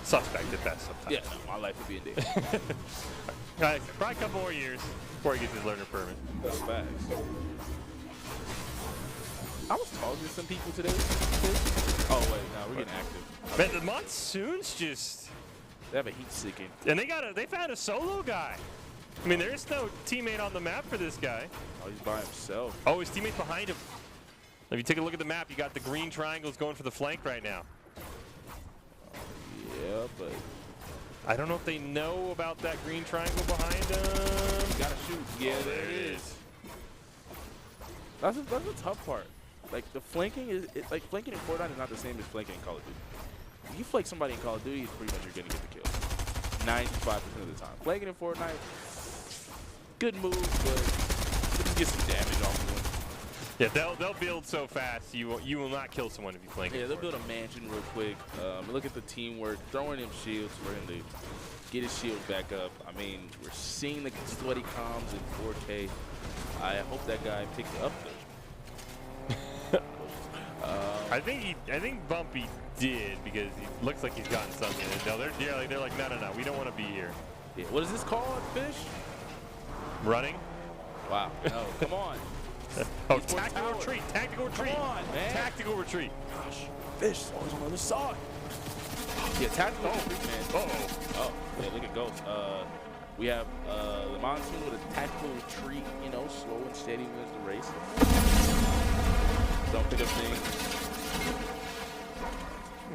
suspect at best sometimes. Yeah, no, my life would be in danger. Probably a couple more years before he gets his learner permit. That's facts. I was talking to some people today. Oh wait, no, we're getting active. Man, the monsoons just. They have a heat seeking. And they found a solo guy. I mean, there's no teammate on the map for this guy. Oh, he's by himself. Oh, his teammate's behind him. If you take a look at the map, you got the green triangles going for the flank right now. Yeah, but I don't know if they know about that green triangle behind him. You gotta shoot. Yeah, there it is. That's the tough part. Like the flanking like flanking in Fortnite is not the same as flanking in Call of Duty. If you flank somebody in Call of Duty, it's pretty much you're gonna get the kill. 95% of the time. Flanking in Fortnite, good move, but just get some damage off of them. Yeah, they'll build so fast you will not kill someone if you flank. Yeah, they'll build a mansion real quick. Look at the teamwork, throwing him shields for him to get his shield back up. I mean, we're seeing the sweaty comms in 4K. I hope that guy picks it up though. I think Bumpy did, because he looks like he's gotten something. No, they're like, no, we don't want to be here. Yeah, what is this called, Fish? Running? Wow. No, come on. Oh, tactical retreat. Tactical retreat. Come on, man. Tactical retreat. Gosh, Fish is always on the other side. Yeah, tactical retreat, man. Oh, yeah, look at Ghost. We have the monsoon with a tactical retreat, slow and steady wins the race. Don't pick up things.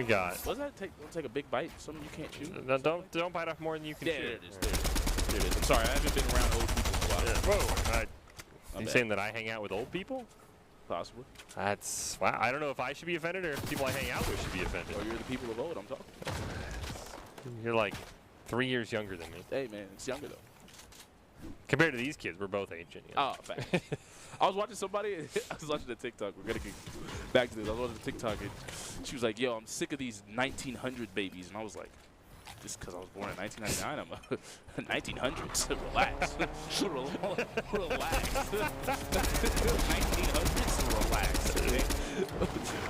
We got. What's that? Take a big bite. Something you can't chew. No, don't bite off more than you can chew. There it is. There it is. I'm sorry, I haven't been around old people in a while. Yeah. Whoa! You saying that I hang out with old people? Possibly. That's wow. I don't know if I should be offended or if people I hang out with should be offended. Or you're the people of old. I'm talking. You're like 3 years younger than me. Hey man, it's younger though. Compared to these kids, we're both ancient. You know? Oh, fact. I was watching somebody. I was watching a TikTok. We're gonna get back to this. I was watching a TikTok and she was like, "Yo, I'm sick of these 1900 babies," and I was like, "Just because I was born in 1999, I'm a 1900s. Relax, relax. 1900s, relax." Okay?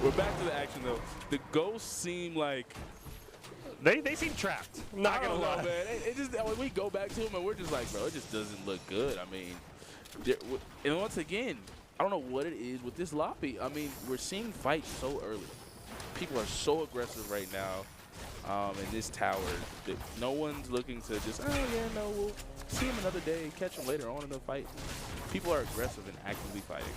We're back to the action though. The ghosts seem like they seem trapped. I'm not gonna lie, man. It just when we go back to them and we're just like, bro, it just doesn't look good. I mean. And once again, I don't know what it is with this lobby. I mean, we're seeing fights so early. People are so aggressive right now in this tower that no one's looking to just, oh, yeah, no, we'll see him another day, catch him later on in the fight. People are aggressive and actively fighting.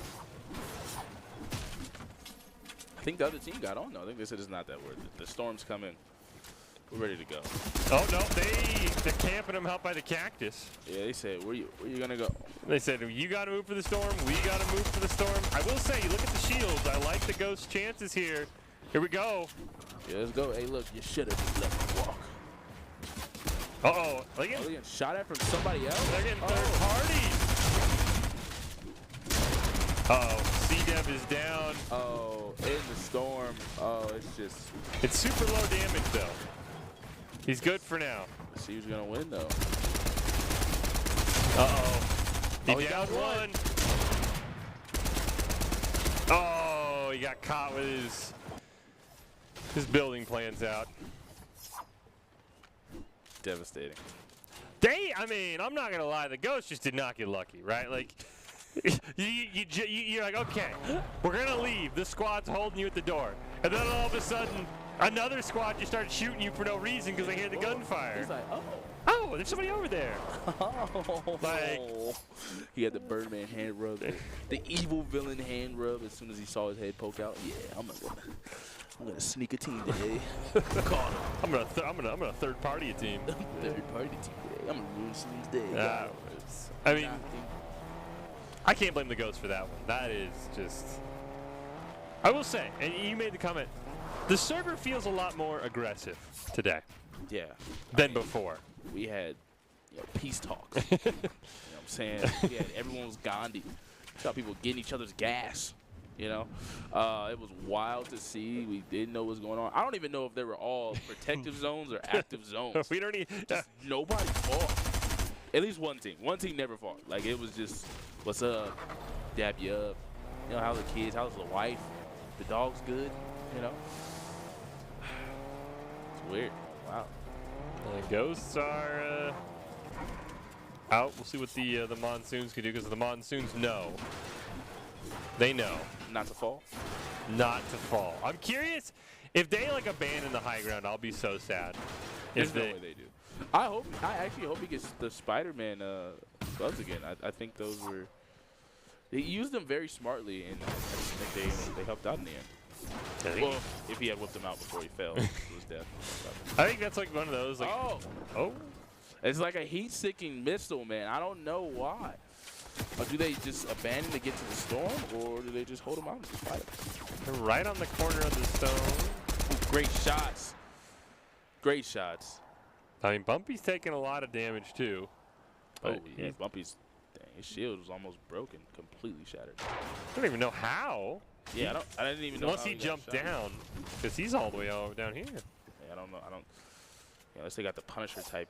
I think the other team got on, though. I think they said it's not that word. The storm's coming. We're ready to go. Oh, no, they're camping them out by the cactus. Yeah, they said, where you going to go? They said, you got to move for the storm. We got to move for the storm. I will say, look at the shields. I like the Ghost's chances here. Here we go. Yeah, let's go. Hey, look, you should have just let me walk. Uh-oh. They're getting shot at from somebody else? They're getting third parties. Uh-oh. C-Dev is down. Oh, in the storm. Oh, it's just... It's super low damage, though. He's good for now. Let's see who's going to win, though. Uh-oh. He downed one. Oh, he got caught with his building plans out. Devastating. I mean, I'm not going to lie. The Ghost just did not get lucky, right? Like, you're like, okay, we're going to leave. This squad's holding you at the door. And then all of a sudden, another squad just started shooting you for no reason because they hear the gunfire. He's like, oh, there's somebody over there. Like, he had the Birdman hand rub, the evil villain hand rub. As soon as he saw his head poke out, yeah, I'm gonna sneak a team today. Caught him. I'm gonna third party a team. Third party team today. I'm gonna ruin someone's day. I mean, I can't blame the Ghost for that one. That is just. I will say, and you made the comment, the server feels a lot more aggressive today. Yeah. Than before. We had peace talks. You know what I'm saying? Everyone was Gandhi. Saw people getting each other's gas. You know? It was wild to see. We didn't know what was going on. I don't even know if they were all protective zones or active zones. We don't need. Nobody fought. At least one team. One team never fought. Like, it was just, what's up? Dab you up. You know, how's the kids? How's the wife? The dog's good, you know? It's weird. Wow. The Ghosts are out. We'll see what the Monsoons can do because the Monsoons know. They know. Not to fall? Not to fall. I'm curious if they like abandon the high ground. I'll be so sad. There's no way they do. I actually hope he gets the Spider-Man gloves again. I think those were. They used them very smartly, and I think they helped out in the end. Well, if he had whipped them out before he fell to his death. I think that's like one of those. Like, oh. It's like a heat-seeking missile, man. I don't know why. Or do they just abandon to get to the storm, or do they just hold them out and just fight them? They're right on the corner of the stone. Ooh, great shots. Great shots. I mean, Bumpy's taking a lot of damage, too. Oh, yeah, Bumpy's. His shield was almost broken, completely shattered. I don't even know how. Yeah, I didn't even know. Unless he jumped down, because he's all the way over down here. Yeah, I don't know. Yeah, unless they got the Punisher type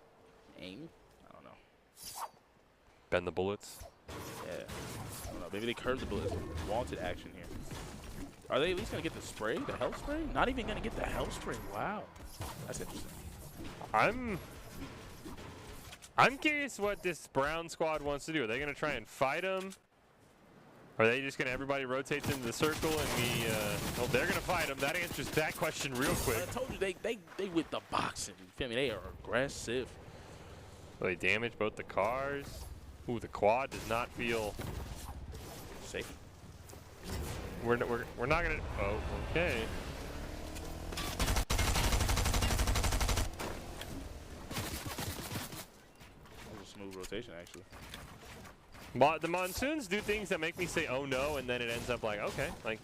aim. I don't know. Bend the bullets. Yeah. I don't know. Maybe they curved the bullets. Wanted action here. Are they at least gonna get the spray, the health spray? Not even gonna get the health spray. Wow, that's interesting. I'm curious what this Brown squad wants to do. Are they going to try and fight him? Are they just going to everybody rotates into the circle and we well, they're going to fight him. That answers that question real quick. I told you they with the boxing. You feel me? They are aggressive. Well, they damage both the cars. Ooh, the quad does not feel safe. We're not going to. Oh, okay. move rotation, actually. The monsoons do things that make me say, oh no, and then it ends up like, okay, like,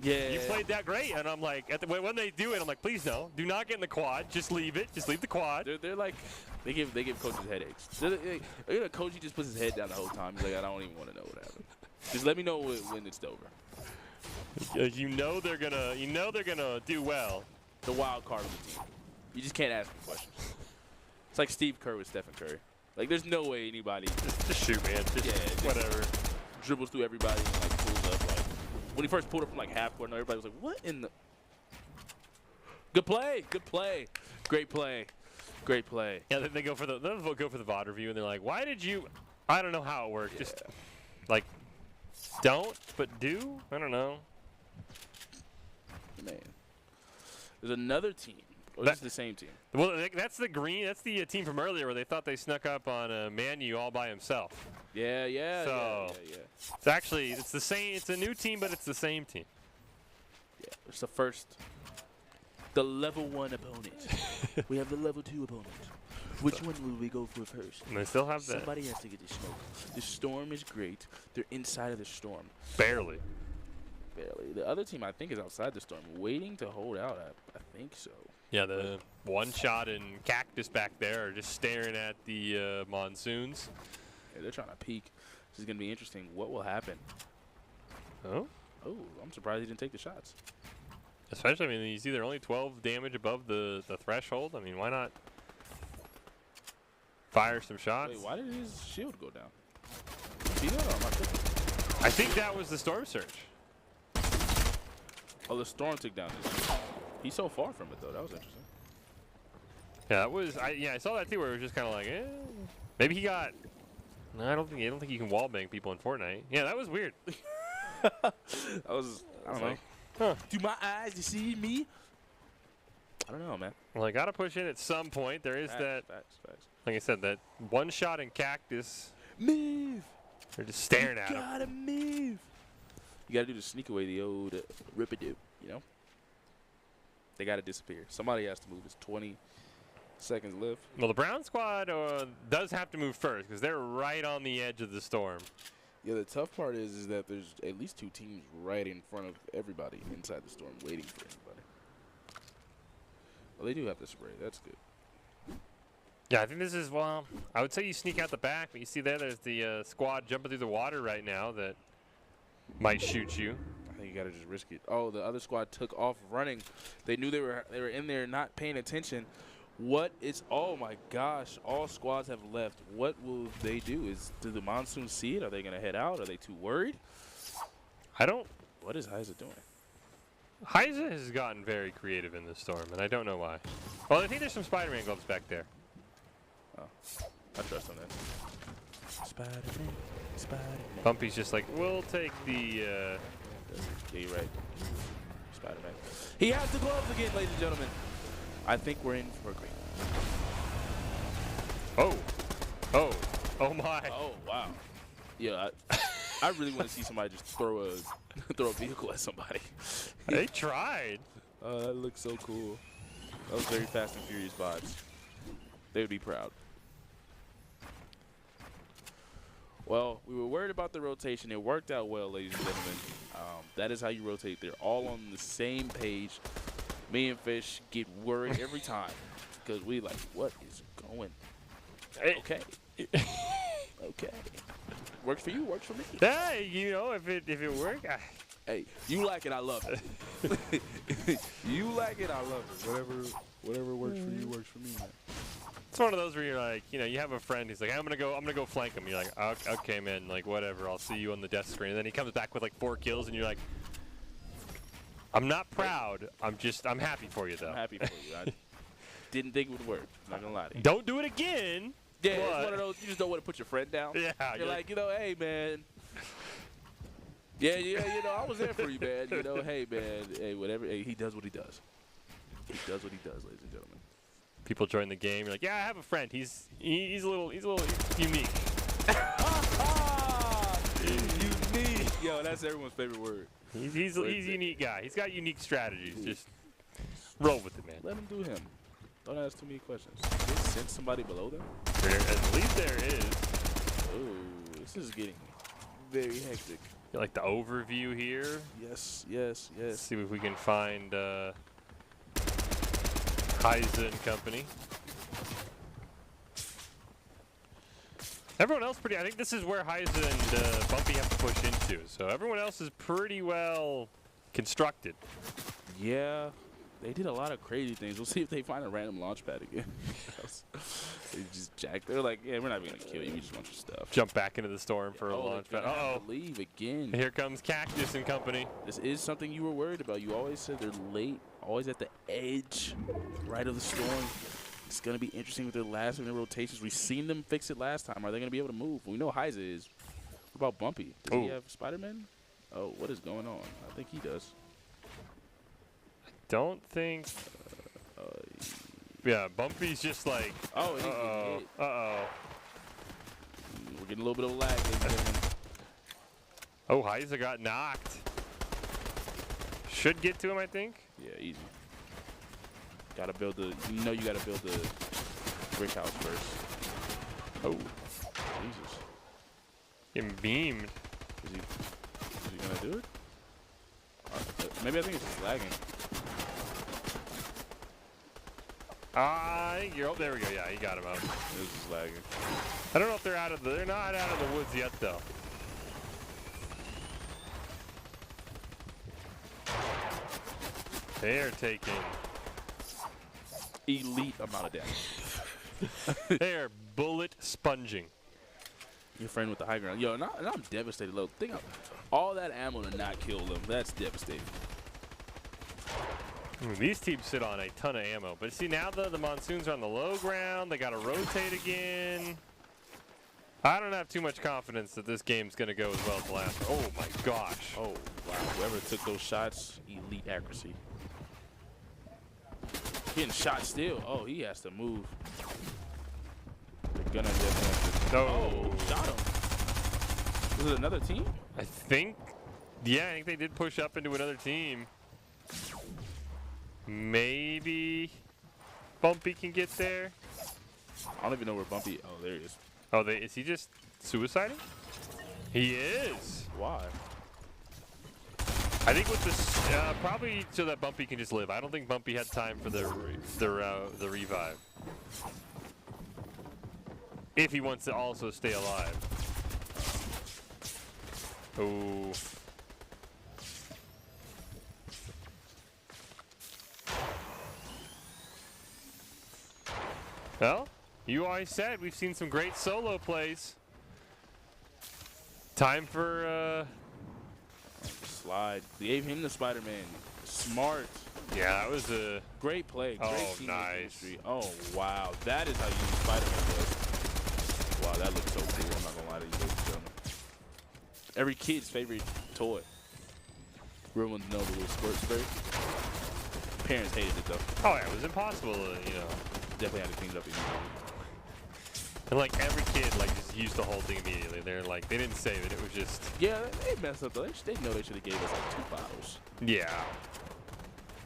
Yeah. you played that great. And I'm like, when they do it, I'm like, please no. Do not get in the quad. Just leave it. Just leave the quad. They're like, they give coaches headaches. They're a coach, he just puts his head down the whole time. He's like, I don't even want to know what happened. Just let me know when it's over. You know they're gonna do well. The wild card of the team. You just can't ask me questions. It's like Steve Kerr with Stephen Curry. Like, there's no way anybody Just shoot, man. Just whatever. dribbles through everybody and like pulls up. Like when he first pulled up from like half court, everybody was like, "What in the?" Good play, good play, great play, great play. Yeah, then they go for the VOD review and they're like, "Why did you?" I don't know how it worked. Yeah. Just like don't, but do. I don't know. Man, there's another team. Or is it the same team? Well, that's the green. That's the team from earlier where they thought they snuck up on Manu all by himself. Yeah. It's actually the same. It's a new team, but it's the same team. Yeah, it's the level 1 opponent. We have the level 2 opponent. Which one will we go for first? And they still have that. Somebody has to get the smoke. The storm is great. They're inside of the storm. Barely. The other team, I think, is outside the storm, waiting to hold out. I think so. Yeah, the one shot and Cactus back there are just staring at the monsoons. Yeah, they're trying to peek. This is going to be interesting. What will happen? Oh? Oh, I'm surprised he didn't take the shots. Especially, I mean, you see they're only 12 damage above the threshold. I mean, why not fire some shots? Wait, why did his shield go down? See that or am I tripping? I think that was the storm surge. Oh, the storm took down his shield. He's so far from it, though. That was interesting. Yeah, that was. I saw that too, where it was just kind of like, maybe he got. No, I don't think you can wallbang people in Fortnite. Yeah, that was weird. I don't know. Huh. Do my eyes deceive me? I don't know, man. Well, I gotta push in at some point. There is Facts. like I said, that one shot in Cactus. Move. They're just staring at him. Gotta move. You gotta do the sneak away, the old rip-a-doo, you know? They gotta disappear. Somebody has to move. It's 20 seconds left. Well, the Brown squad does have to move first because they're right on the edge of the storm. Yeah, the tough part is that there's at least 2 teams right in front of everybody inside the storm waiting for anybody. Well, they do have the spray. That's good. Yeah, I think this is, well, I would say you sneak out the back, but you see there's the squad jumping through the water right now that might shoot you. I think you gotta just risk it. Oh, the other squad took off running. They knew they were in there not paying attention. Oh my gosh, all squads have left. What will they do? Do the monsoon see it? Are they gonna head out? Are they too worried? What is Heiser doing? Heiser has gotten very creative in this storm, and I don't know why. Well, I think there's some Spider-Man gloves back there. Oh, I trust him then. Spider-Man. Bumpy's just like, we'll take the, Yeah, you're right. Spider-Man. He has the gloves again, ladies and gentlemen. I think we're in for a great. Oh my. Oh, wow. Yeah, I really want to see somebody just throw a vehicle at somebody. They tried. Oh, that looks so cool. That was very Fast and Furious vibes. They would be proud. Well, we were worried about the rotation. It worked out well, ladies and gentlemen. That is how you rotate. They're all on the same page. Me and Fish get worried every time because we like, what is going? Okay. Okay. Works for you, works for me. Yeah, you know, if it worked. Hey, you like it, I love it. You like it, I love it. Whatever works for you works for me, man. It's one of those where you're like, you know, you have a friend who's like, I'm gonna go flank him. You're like, okay, man, like whatever. I'll see you on the death screen. And then he comes back with like 4 kills, and you're like, I'm not proud. I'm happy for you though. I'm happy for you. I didn't think it would work. Not gonna lie to you. Don't do it again. Yeah, it's one of those. You just don't want to put your friend down. Yeah. You're like, you know, hey man. Yeah, you know, I was there for you, man. You know, hey man, hey, whatever. Hey, he does what he does. He does what he does, ladies and gentlemen. People join the game. You're like, yeah, I have a friend. He's a little unique. Unique. Yo, that's everyone's favorite word. He's a unique guy. He's got unique strategies. Just roll with it, man. Let him do him. Don't ask too many questions. Did they send somebody below them? At least there is. Oh, this is getting very hectic. You like the overview here. Yes. Let's see if we can find Heisa and company. Everyone else I think this is where Heisa and Bumpy have to push into. So everyone else is pretty well constructed. Yeah, they did a lot of crazy things. We'll see if they find a random launch pad again. They just jacked. They're like, yeah, we're not even going to kill you. We just want your stuff. Jump back into the storm for a launch pad. Uh-oh. Leave again. Here comes Cactus and company. This is something you were worried about. You always said they're late, always at the edge, right of the storm. It's going to be interesting with their last minute rotations. We've seen them fix it last time. Are they going to be able to move? We know Heisa is. What about Bumpy? Does he have Spider-Man? Oh, what is going on? I think he does. Don't think. Yeah, Bumpy's just like. Oh, he's getting hit. We're getting a little bit of lag. Oh, Heisa got knocked. Should get to him, I think. Yeah, easy. Gotta build the. You know, you gotta build the brick house first. Oh, Jesus! Getting beamed. Is he gonna do it? Maybe I think it's just lagging. I think you're. Oh, there we go. Yeah, he got him out. It was just lagging. I don't know if they're out of the. They're not out of the woods yet, though. They're taking Elite amount of damage. they're bullet sponging. Your friend with the high ground. Yo, and I'm devastated. Look, think of all that ammo to not kill them. That's devastating. These teams sit on a ton of ammo. But see, now the Monsoons are on the low ground. They got to rotate again. I don't have too much confidence that this game's going to go as well as the last. Oh, my gosh. Oh, wow. Whoever took those shots, elite accuracy. Getting shot still. Oh, he has to move. They're gonna definitely. No. Oh, shot him. Was it another team? I think. Yeah, I think they did push up into another team. Maybe Bumpy can get there. I don't even know where Bumpy. Oh, there he is. Oh, is he just suiciding? He is. Why? I think with this, probably so that Bumpy can just live. I don't think Bumpy had time for the revive. If he wants to also stay alive. Oh. Well, you always said we've seen some great solo plays. Time for slide. They gave him the Spider-Man. Smart. Yeah, that was a great play. Great oh, nice. Chemistry. Oh, wow. That is how you use Spider-Man does. Wow, that looks so cool. I'm not going to lie to you, ladies and gentlemen. Every kid's favorite toy. Real ones know the little squirt spray. Parents hated it, though. Oh, yeah, it was impossible to, you know. Definitely had to clean it up immediately. And like every kid, like just used the whole thing immediately. They're like, they didn't save it. It was just. Yeah, they messed up though. They know they should have gave us like 2 bottles. Yeah.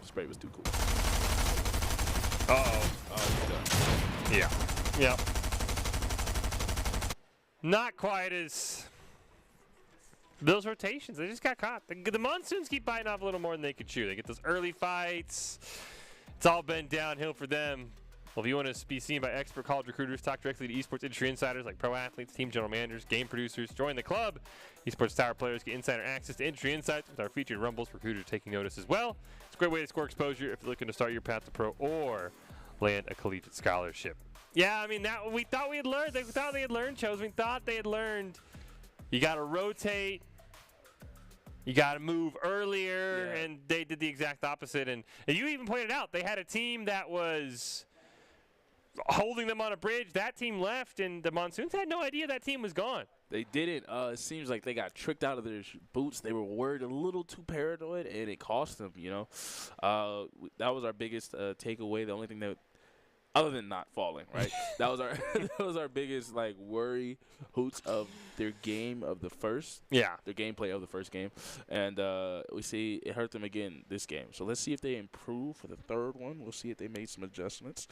Spray was too cool. Uh-oh. Oh, he's done. Yeah. Yep. Not quite as. Those rotations, they just got caught. The Monsoons keep biting off a little more than they could chew. They get those early fights. It's all been downhill for them. Well, if you want to be seen by expert college recruiters, talk directly to esports industry insiders like pro athletes, team general managers, game producers, join the club. Esports Tower players get insider access to industry insights with our featured Rumbles recruiters taking notice as well. It's a great way to score exposure if you're looking to start your path to pro or land a collegiate scholarship. Yeah, I mean, that we thought we had learned. We thought they had learned, Chose. We thought they had learned. You got to rotate. You got to move earlier, and they did the exact opposite. And you even pointed out they had a team that was holding them on a bridge. That team left, and the Monsoons had no idea that team was gone. They didn't. It seems like they got tricked out of their boots. They were worried, a little too paranoid, and it cost them, you know. That was our biggest takeaway. The only thing that Other than not falling, right? That was our that was our biggest like worry hoots of their game of the first. Yeah. Their gameplay of the first game, and we see it hurt them again this game. So let's see if they improve for the third one. We'll see if they made some adjustments.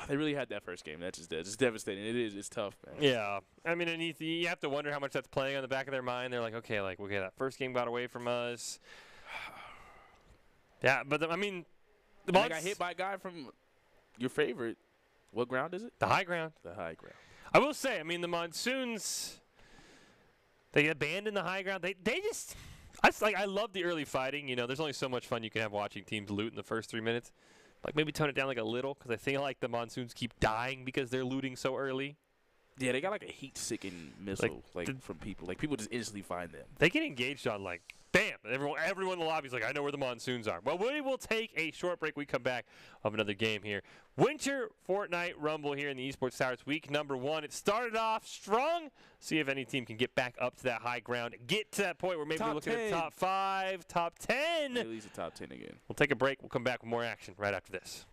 They really had that first game. That's just devastating. It is. It's tough, man. Yeah. I mean, and you have to wonder how much that's playing on the back of their mind. They're like, okay, that first game got away from us. Yeah, but I mean, they got hit by a guy from your favorite. What ground is it? The high ground. The high ground. I will say, I mean, the Monsoons, they abandoned the high ground. They just, I love the early fighting. You know, there's only so much fun you can have watching teams loot in the first 3 minutes. Like, maybe tone it down like a little, because I feel like the Monsoons keep dying because they're looting so early. Yeah, they got like a heat-seeking missile, from people. Like, people just instantly find them. They get engaged on, like, bam. Everyone in the lobby is like, I know where the Monsoons are. Well, we will take a short break. We come back of another game here. Winter Fortnite Rumble here in the Esports Towers, week number 1. It started off strong. See if any team can get back up to that high ground. Get to that point where maybe we're looking at top 5, top 10. At least a top 10 again. We'll take a break. We'll come back with more action right after this.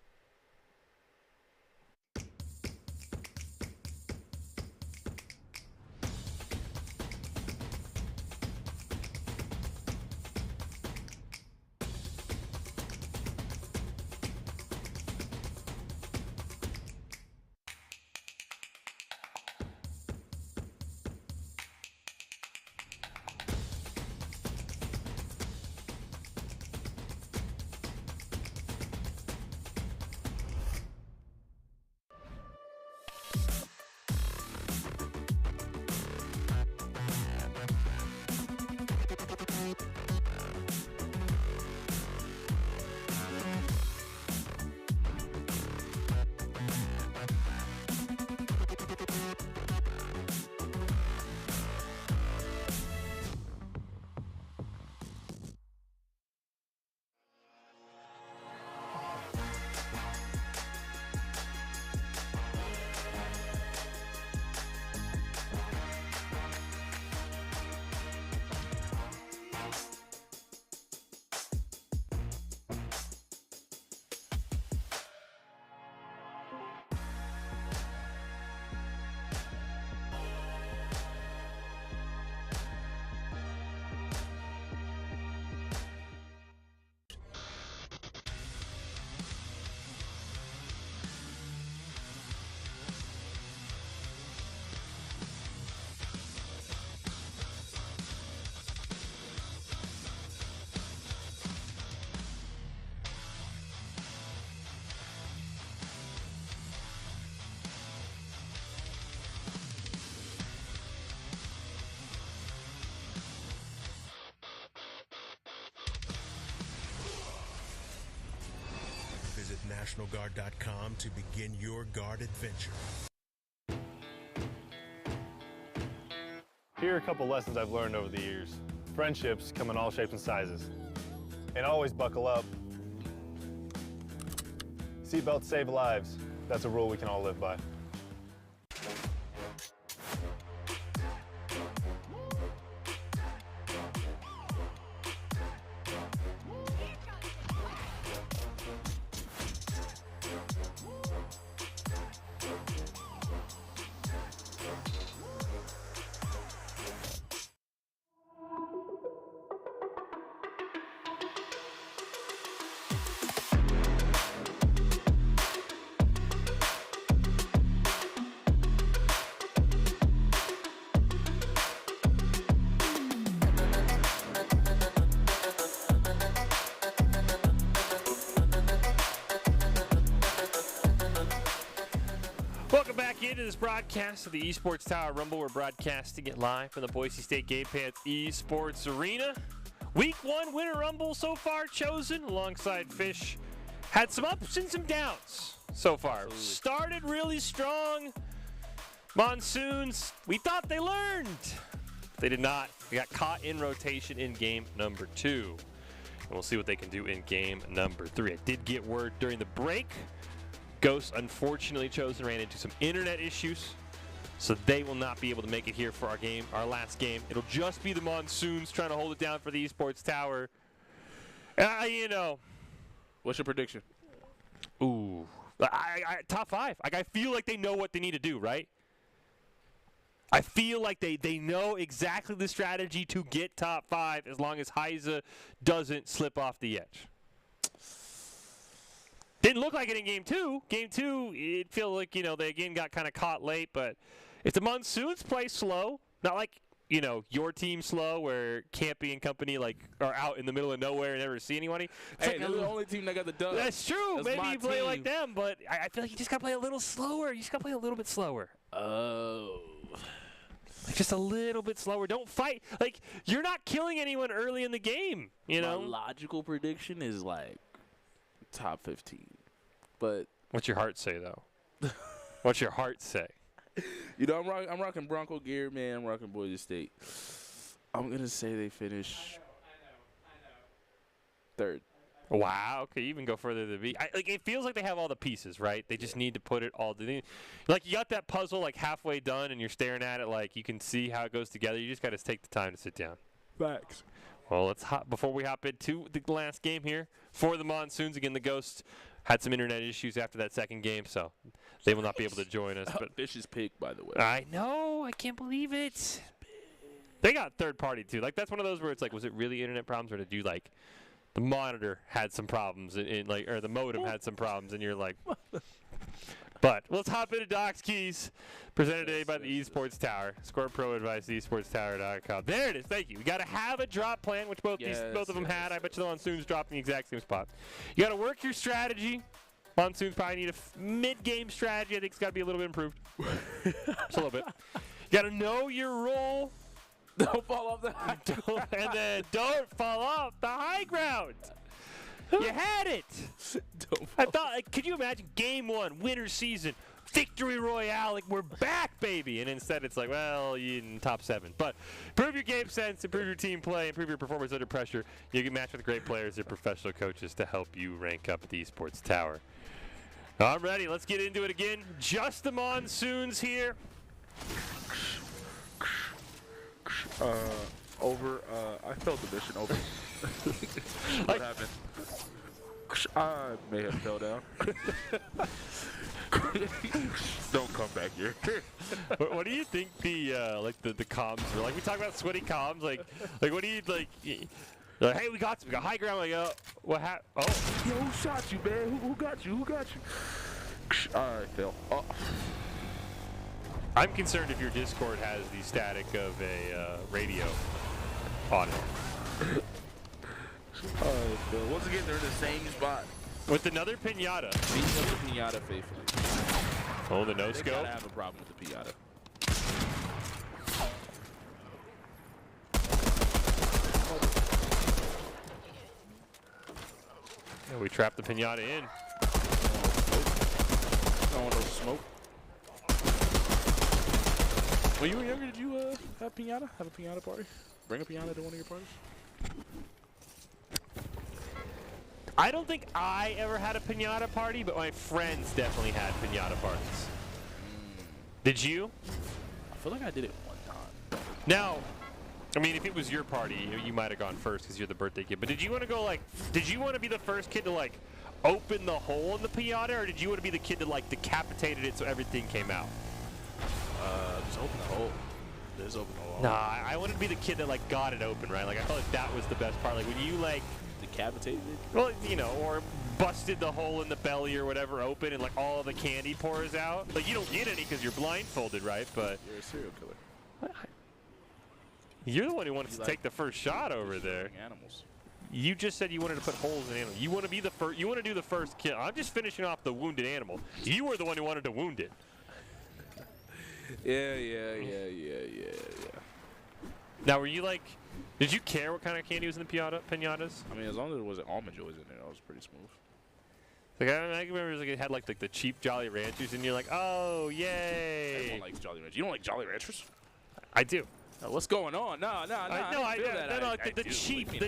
Visit NationalGuard.com to begin your guard adventure. Here are a couple lessons I've learned over the years. Friendships come in all shapes and sizes. And always buckle up. Seatbelts save lives. That's a rule we can all live by. Welcome back into this broadcast of the Esports Tower Rumble. We're broadcasting it live from the Boise State Game Pants Esports Arena. Week 1 Winter Rumble so far chosen alongside Fish. Had some ups and some downs so far. Started really strong. Monsoons, we thought they learned. They did not. They got caught in rotation in game number 2. And we'll see what they can do in game number 3. I did get word during the break. Ghost, unfortunately chosen, ran into some internet issues, so they will not be able to make it here for our last game. It'll just be the Monsoons trying to hold it down for the Esports Tower. What's your prediction? Ooh, Top 5. Like, I feel like they know what they need to do, right? I feel like they know exactly the strategy to get top 5 as long as Heiza doesn't slip off the edge. Didn't look like it in Game 2. Game 2, it feels like, they again got kind of caught late. But if the Monsoons play slow, not like, your team slow where Campy and company, are out in the middle of nowhere and never see anybody. Hey, they're the only team that got the dub. That's true. That's Maybe you play team. like them, but I feel like you just got to play a little slower. You just got to play a little bit slower. Oh. Just a little bit slower. Don't fight. You're not killing anyone early in the game, My logical prediction is, top 15. But what's your heart say, though? What's your heart say? I'm rocking Bronco gear, man. I'm rocking Boise State. I'm going to say they finish 3rd. Wow. Okay, you even go further than me. It feels like they have all the pieces, right? They just need to put it all together. You got that puzzle, halfway done, and you're staring at it you can see how it goes together. You just got to take the time to sit down. Facts. Well, before we hop into the last game here for the Monsoons, again, the Ghosts had some internet issues after that second game, so they will not be able to join us. But Vicious pick, by the way. I know. I can't believe it. They got third party, too. That's one of those where it's was it really internet problems, or did you, the monitor had some problems, or the modem had some problems, and you're like... But let's hop into Doc's Keys, presented today by the Esports Tower. Score Pro advice, esportstower.com. There it is. Thank you. You got to have a drop plan, which both of them had. I bet you the Monsoons dropped in the exact same spot. You got to work your strategy. Monsoons probably need a mid-game strategy. I think it's got to be a little bit improved. Just a little bit. You got to know your role. Don't fall off the high ground. And then don't fall off the high ground. You had it. I thought, could you imagine Game 1, winter season, victory royale, we're back, baby. And instead it's well, you in top 7. But improve your game sense, improve your team play, improve your performance under pressure. You can match with great players and professional coaches to help you rank up at the Esports Tower. All righty, let's get into it again. Just the Monsoons here. I failed the mission over. What happened? I may have fell down. Don't come back here. What do you think the comms are we talk about sweaty comms what do you hey, we got high ground. What happened? Oh, Yo, who shot you, man? Who got you? I fell. Oh. I'm concerned if your Discord has the static of a radio on it. Once again, they're in the same spot. With another pinata. Beating up the pinata faithfully. Oh, the They no-scope. gotta have a problem with the pinata. Yeah, we trapped the pinata in. Don't want no smoke. When you were younger, did you have pinata? Have a pinata party? Bring a pinata to one of your parties? I don't think I ever had a pinata party, but my friends definitely had pinata parties. Did you? I feel like I did it one time. Now, I mean, if it was your party, you might have gone first because you're the birthday kid. But did you want to go did you want to be the first kid to open the hole in the pinata, or did you want to be the kid that decapitated it so everything came out? Just open the hole. Just open the hole. Nah, I wanted to be the kid that got it open, right? I felt like that was the best part. When you Decapitated it? well, or busted the hole in the belly or whatever open and all the candy pours out. You don't get any because you're blindfolded, right? But You're a serial killer. you're the one who wanted to take the first shot over there. Animals. You just said you wanted to put holes in animals. You want to be the first. You want to do the first kill. I'm just finishing off the wounded animal. You were the one who wanted to wound it. Yeah. Now, were you did you care what kind of candy was in the pinatas? I mean, as long as there wasn't almond joys in there, that was pretty smooth. I remember it had the cheap Jolly Ranchers, and you're oh, yay! Everyone likes Jolly Ranchers. You don't like Jolly Ranchers? I do. What's going on? No, I like the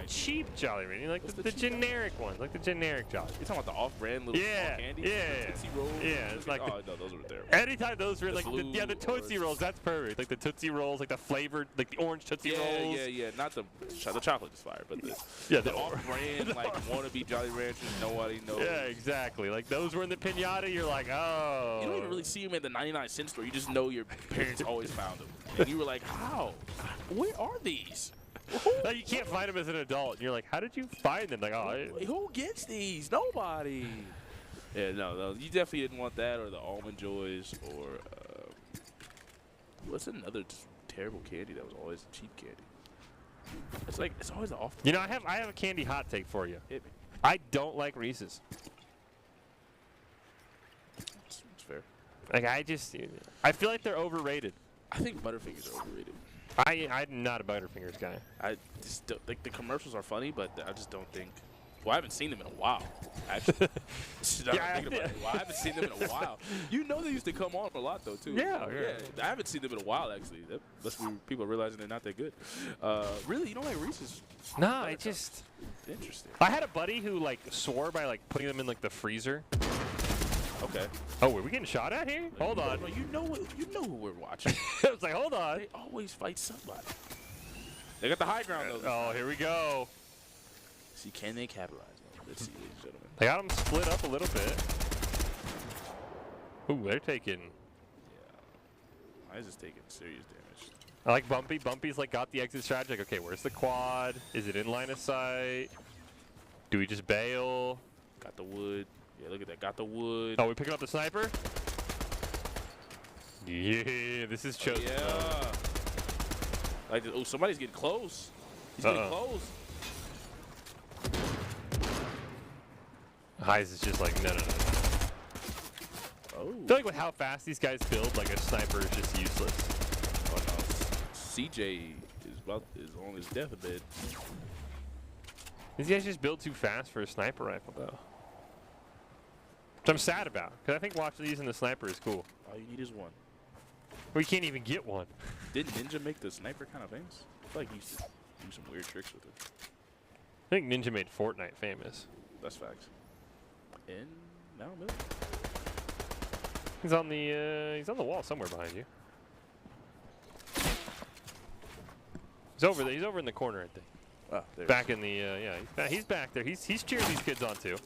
cheap Jolly Rancher, like the generic ones, like the generic Jolly. You're talking about the off-brand little small candy? Yeah. Tootsie Rolls? Yeah, it's like no, those were terrible. Anytime those were like blue the Tootsie Rolls, that's perfect. Like the Tootsie Rolls, like the flavored, like the orange Tootsie Rolls. Yeah. Not the chocolate is fire, but the off-brand like wannabe Jolly Ranchers, nobody knows. Yeah, exactly. Like those were in the pinata. You're like, oh. You don't even really see them at the 99-cent store. You just know your parents always found them, and you were like, how? Where are these? Like, you can't find them as an adult. And you're like, how did you find them? Like, who gets these? Nobody. Yeah, no, you definitely didn't want that or the Almond Joys or what's another just terrible candy that was always cheap candy? It's always the off. You know, I have a candy hot take for you. Hit me. I don't like Reese's. It's fair. Like I feel like they're overrated. I think Butterfingers are overrated. I'm not a Butterfingers guy. I just don't, like the commercials are funny, but I just don't think. Well, I haven't seen them in a while. Actually, I haven't seen them in a while. You know they used to come on a lot though too. Yeah. I haven't seen them in a while actually. That must be people are realizing they're not that good. Really, you don't like Reese's? No, I just interesting. I had a buddy who like swore by like putting them in like the freezer. Okay. Oh, were we getting shot at here? Hold on. No, you know who we're watching. I was like, hold on. They always fight somebody. They got the high ground though. Oh, here we go. See, can they capitalize? Let's see, ladies and gentlemen. They got them split up a little bit. Ooh, they're taking. Yeah. Why is this taking serious damage? I like Bumpy. Bumpy's like got the exit strategy. Like, okay, where's the quad? Is it in line of sight? Do we just bail? Got the wood. Yeah, look at that. Got the wood. Oh, we picking up the sniper? Yeah, this is chosen. Yeah. Like, oh, somebody's getting close. He's getting close. Heise is just like, no. Oh. I feel like with how fast these guys build, like a sniper is just useless. Oh no, CJ is on his deathbed. These guys just build too fast for a sniper rifle, though. Which I'm sad about, because I think watching these in the sniper is cool. All you need is one. We can't even get one. Didn't Ninja make the sniper kind of famous? I feel like he used to do some weird tricks with it. I think Ninja made Fortnite famous. That's facts. And now middle. He's on the wall somewhere behind you. He's over there. He's over in the corner, I think. Oh, there. Back in the he's back there. He's cheering these kids on too.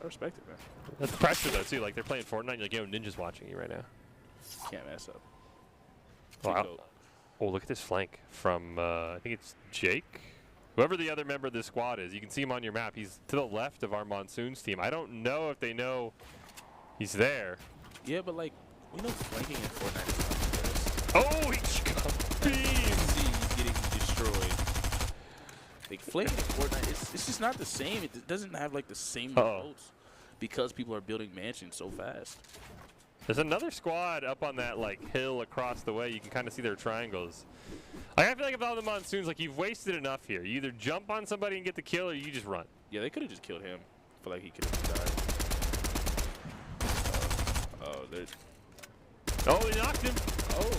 I respect it, man. That's pressure though too. Like they're playing Fortnite. You're like, yo, Ninja's watching you right now. Can't mess up. Wow. Oh, look at this flank from I think it's Jake. Whoever the other member of this squad is, you can see him on your map. He's to the left of our Monsoons team. I don't know if they know he's there. Yeah, but like, we know flanking in Fortnite is not the best. Oh, he got beamed. See, he's getting destroyed. Like, flanking in Fortnite, it's just not the same. It doesn't have like the same results because people are building mansions so fast. There's another squad up on that like hill across the way. You can kind of see their triangles. I feel like if all the Monsoons, like you've wasted enough here. You either jump on somebody and get the kill, or you just run. Yeah, they could have just killed him. I feel like he could have died. Oh, they knocked him. Oh.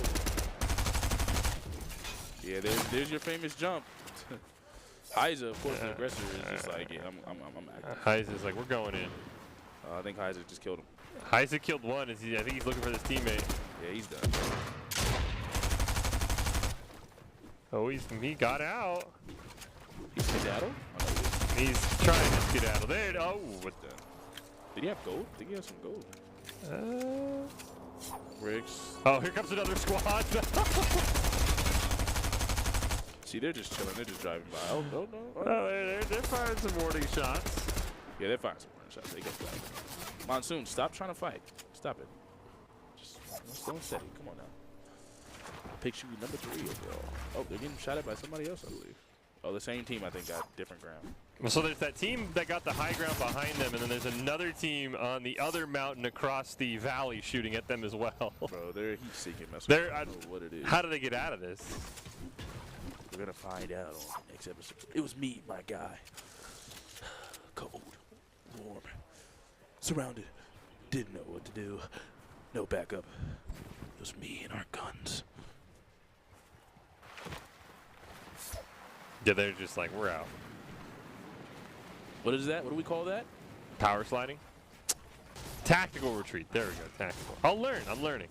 Yeah, there's your famous jump. Heise, of course, the aggressor is just like, yeah, I'm active. Heise is like, we're going in. I think Heise just killed him. Heise killed one. I think he's looking for this teammate. Yeah, he's done. Oh, he got out. He's skedaddle? Oh, he's trying to skedaddle. There. Oh, what the? Did he have gold? I think he has some gold. Bricks. Oh, here comes another squad. See, they're just chilling. They're just driving by. Oh, no. Oh, they're firing some warning shots. Yeah, they're firing some warning shots. They get flagged. Monsoon, stop trying to fight. Stop it. Just stay steady. Come on now. Picture you number 3 overall. Oh, they're getting shot at by somebody else, I believe. Oh, the same team, I think, got different ground. So there's that team that got the high ground behind them, and then there's another team on the other mountain across the valley shooting at them as well. Bro, they're heat-seeking. I don't know what it is. How do they get out of this? We're going to find out on next episode. It was me, my guy. Cold, warm, surrounded, didn't know what to do. No backup. It was me and our guns. Yeah, they're just like, we're out. What is that? What do we call that? Power sliding? Tactical retreat. There we go. Tactical. I'll learn. I'm learning.